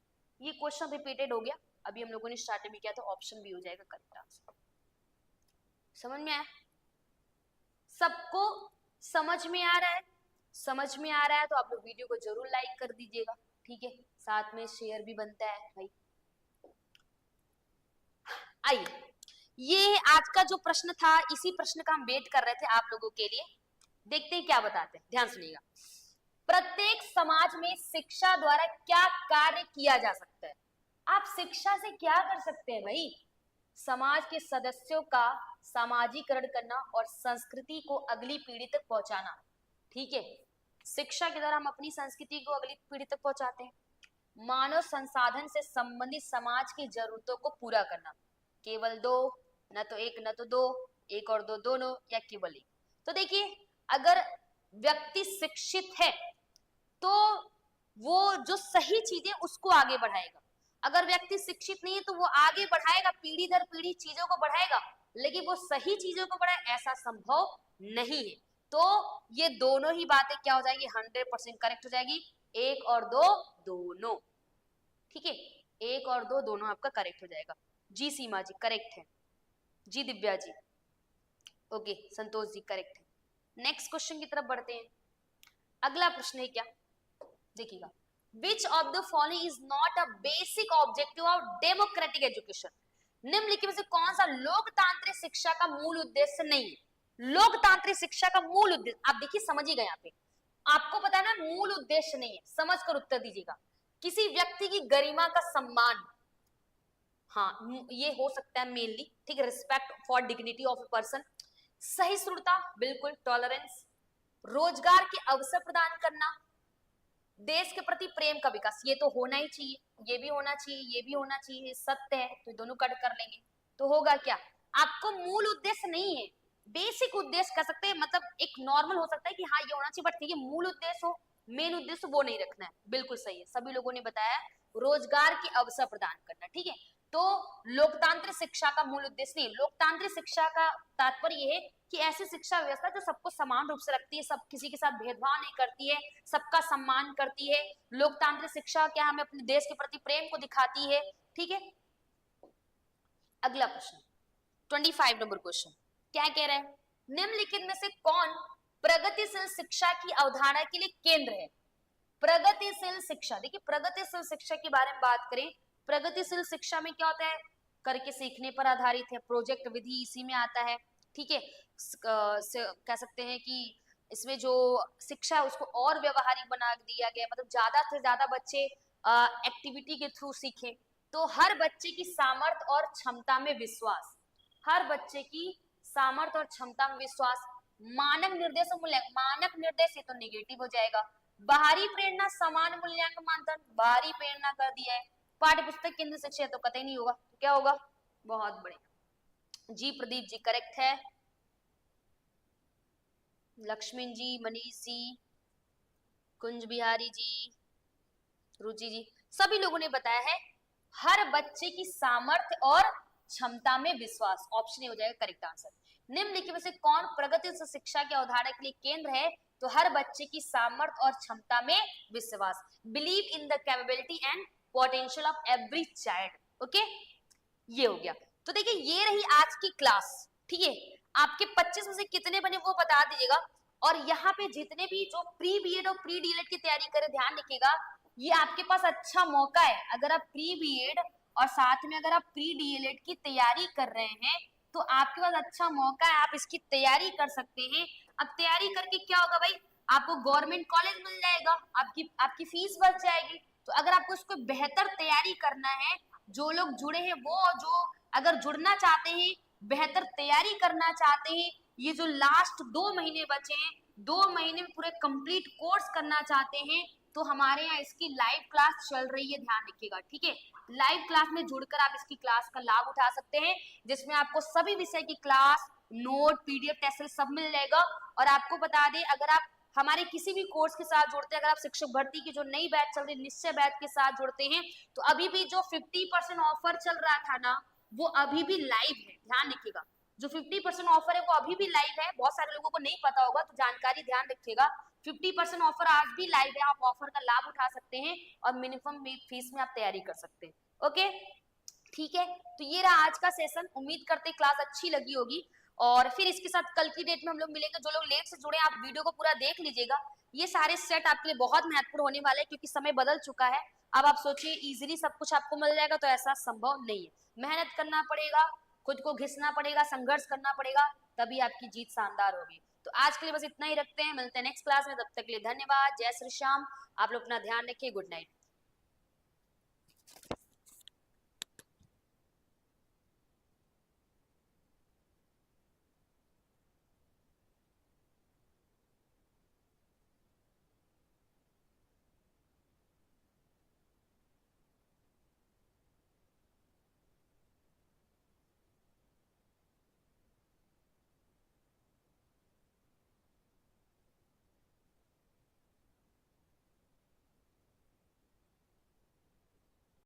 ये क्वेश्चन रिपीटेड हो गया। अभी हम लोगों ने स्टार्टिंग में किया तो ऑप्शन भी हो जाएगा करेक्ट आंसर। समझ में आया? सबको समझ में आ रहा है? समझ में आ रहा है तो आप लोग वीडियो को जरूर लाइक कर दीजिएगा, ठीक है, साथ में शेयर भी बनता है भाई। आइए, ये आज का जो प्रश्न था, इसी प्रश्न का हम वेट कर रहे थे आप लोगों के लिए। देखते हैं क्या बताते हैं, ध्यान सुनिएगा। प्रत्येक समाज में शिक्षा द्वारा क्या कार्य किया जा सकता है? आप शिक्षा से क्या कर सकते हैं भाई? समाज के सदस्यों का सामाजिकरण करना और संस्कृति को अगली पीढ़ी तक पहुंचाना, ठीक है। शिक्षा के द्वारा हम अपनी संस्कृति को अगली पीढ़ी तक पहुंचाते हैं। मानव संसाधन से संबंधित समाज की जरूरतों को पूरा करना, केवल दो, न तो एक न तो दो, एक और दो दोनों, या केवल एक। तो देखिए, अगर व्यक्ति शिक्षित है तो वो जो सही चीजें उसको आगे बढ़ाएगा। अगर व्यक्ति शिक्षित नहीं है तो वो आगे बढ़ाएगा, पीढ़ी दर पीढ़ी चीजों को बढ़ाएगा, लेकिन वो सही चीजों को बढ़ाए ऐसा संभव नहीं है। तो ये दोनों ही बातें क्या हो जाएगी? 100% करेक्ट हो जाएगी। एक और दो दोनों, ठीक है, एक और दो दोनों आपका करेक्ट हो जाएगा। जी सीमा जी करेक्ट है, जी दिव्या जी ओके, संतोष जी करेक्ट है। नेक्स्ट क्वेश्चन की तरफ बढ़ते हैं। अगला प्रश्न है क्या, देखिएगा, which of the following is not a basic objective of democratic education? निम्नलिखित में से कौन सा लोकतांत्रिक शिक्षा का मूल उद्देश्य नहीं है? लोकतांत्रिक शिक्षा का मूल उद्देश्य, आप देखिए समझिएगा, यहाँ पे आपको पता है ना, मूल उद्देश्य नहीं है, समझकर उत्तर दीजिएगा। किसी व्यक्ति की गरिमा का सम्मान, हाँ ये हो सकता है मेनली, ठीक है, respect for dignity of a person, सहिष्णुता बिल्कुल, टॉलरेंस, रोजगार के अवसर प्रदान करना, देश के प्रति प्रेम का विकास, ये तो होना ही चाहिए, ये भी होना चाहिए, ये भी होना चाहिए, सत्य है, तो दोनों कट कर लेंगे तो होगा क्या? आपको मूल उद्देश्य नहीं है, बेसिक उद्देश्य कह सकते हैं, मतलब एक नॉर्मल हो सकता है कि हाँ ये होना चाहिए, बट ठीक है मूल उद्देश्य हो, मेन उद्देश्य वो नहीं रखना है, बिल्कुल सही है, सभी लोगों ने बताया रोजगार के अवसर प्रदान करना, ठीक है। तो लोकतांत्रिक शिक्षा का मूल उद्देश्य नहीं, लोकतांत्रिक शिक्षा का तात्पर्य यह है कि ऐसी शिक्षा व्यवस्था जो सबको समान रूप से रखती है, सब किसी के साथ भेदभाव नहीं करती है, सबका सम्मान करती है। लोकतांत्रिक शिक्षा क्या हमें अपने देश के प्रति प्रेम को दिखाती है, ठीक है। अगला प्रश्न 25 नंबर क्वेश्चन क्या कह रहे हैं? निम्नलिखित में से कौन प्रगतिशील शिक्षा की अवधारणा के लिए केंद्र है? प्रगतिशील शिक्षा, देखिए प्रगतिशील शिक्षा के बारे में बात करें, प्रगतिशील शिक्षा में क्या होता है? करके सीखने पर आधारित है, प्रोजेक्ट विधि इसी में आता है, ठीक है। कह सकते हैं कि इसमें जो शिक्षा है उसको और व्यवहारिक बना दिया गया, मतलब ज्यादा से ज्यादा बच्चे एक्टिविटी के थ्रू सीखें। तो हर बच्चे की सामर्थ्य और क्षमता में विश्वास, हर बच्चे की सामर्थ्य और क्षमता में विश्वास, मानक निर्देश और मूल्यांकन, मानक निर्देश ये तो निगेटिव हो जाएगा, बाहरी प्रेरणा, समान मूल्यांकन मानदंड, बाहरी प्रेरणा कर दिया है, पाठ्य पुस्तक केंद्र शिक्षा तो कतई नहीं होगा, तो क्या होगा? बहुत बढ़िया, जी प्रदीप जी करेक्ट है, लक्ष्मण जी, मनीष जी, कुंज बिहारी जी, रुचि जी, सभी लोगों ने बताया है हर बच्चे की सामर्थ्य और क्षमता में विश्वास, ऑप्शन ए हो जाएगा करेक्ट आंसर। निम्नलिखित में से कौन प्रगतिशील शिक्षा के अवधारणा के लिए केंद्र है? तो हर बच्चे की सामर्थ्य और क्षमता में विश्वास, believe in the capability and potential of every child, okay, ये हो गया। तो देखिए ये रही आज की क्लास, ठीक है, आपके 25 में से कितने बने वो बता दीजिएगा। और यहाँ पे जितने भी जो प्री बीएड और प्री डीएलएड की तैयारी करें, ध्यान रखिएगा, ये आपके पास अच्छा मौका है। अगर आप प्री बीएड और साथ में अगर आप प्री डीएलएड की तैयारी कर रहे हैं तो आपके पास अच्छा मौका है, आप इसकी तैयारी कर सकते हैं। अब तैयारी करके क्या होगा भाई? आपको गवर्नमेंट कॉलेज मिल जाएगा, आपकी फीस बच जाएगी। तो अगर आपको इसको बेहतर तैयारी करना है, जो लोग जुड़े हैं वो, जो अगर जुड़ना चाहते हैं, बेहतर तैयारी करना चाहते हैं, ये जो लास्ट 2 महीने बचे हैं, 2 महीने में पूरे कंप्लीट कोर्स करना चाहते हैं, तो हमारे यहाँ इसकी लाइव क्लास चल रही है, ध्यान रखिएगा, ठीक है। लाइव क्लास में जुड़कर आप इसकी क्लास का लाभ उठा सकते हैं, जिसमें आपको सभी विषय की क्लास, नोट, पीडीएफ, टेस्ट सब मिल जाएगा। और आपको बता दें, अगर आप हमारे किसी भी कोर्स के साथ जुड़ते हैं, अगर आप शिक्षक भर्ती की जो नई बैच चल रही है निश्चय बैच के साथ जुड़ते हैं, तो अभी भी जो 50% ऑफर चल रहा था ना, वो अभी भी लाइव है, ध्यान रखिएगा। जो 50% ऑफर है वो अभी भी लाइव है, बहुत सारे लोगों को नहीं पता होगा, तो जानकारी ध्यान रखिएगा। 50% ऑफर आज भी लाइव है, आप ऑफर का लाभ उठा सकते हैं और मिनिमम फीस में आप तैयारी कर सकते हैं, ओके। ठीक है, तो ये रहा आज का सेशन। उम्मीद करते क्लास अच्छी लगी होगी, और फिर इसके साथ कल की डेट में हम लोग मिलेंगे। जो लोग लेट से जुड़े हैं, आप वीडियो को पूरा देख लीजिएगा। ये सारे सेट आपके लिए बहुत महत्वपूर्ण होने वाले हैं, क्योंकि समय बदल चुका है। अब आप सोचिए इजीली सब कुछ आपको मिल जाएगा, तो ऐसा संभव नहीं है। मेहनत करना पड़ेगा, खुद को घिसना पड़ेगा, संघर्ष करना पड़ेगा, तभी आपकी जीत शानदार होगी। तो आज के लिए बस इतना ही रखते हैं, मिलते हैं नेक्स्ट क्लास में। तब तक के लिए धन्यवाद। जय श्री श्याम। आप लोग अपना ध्यान रखिए। Good night.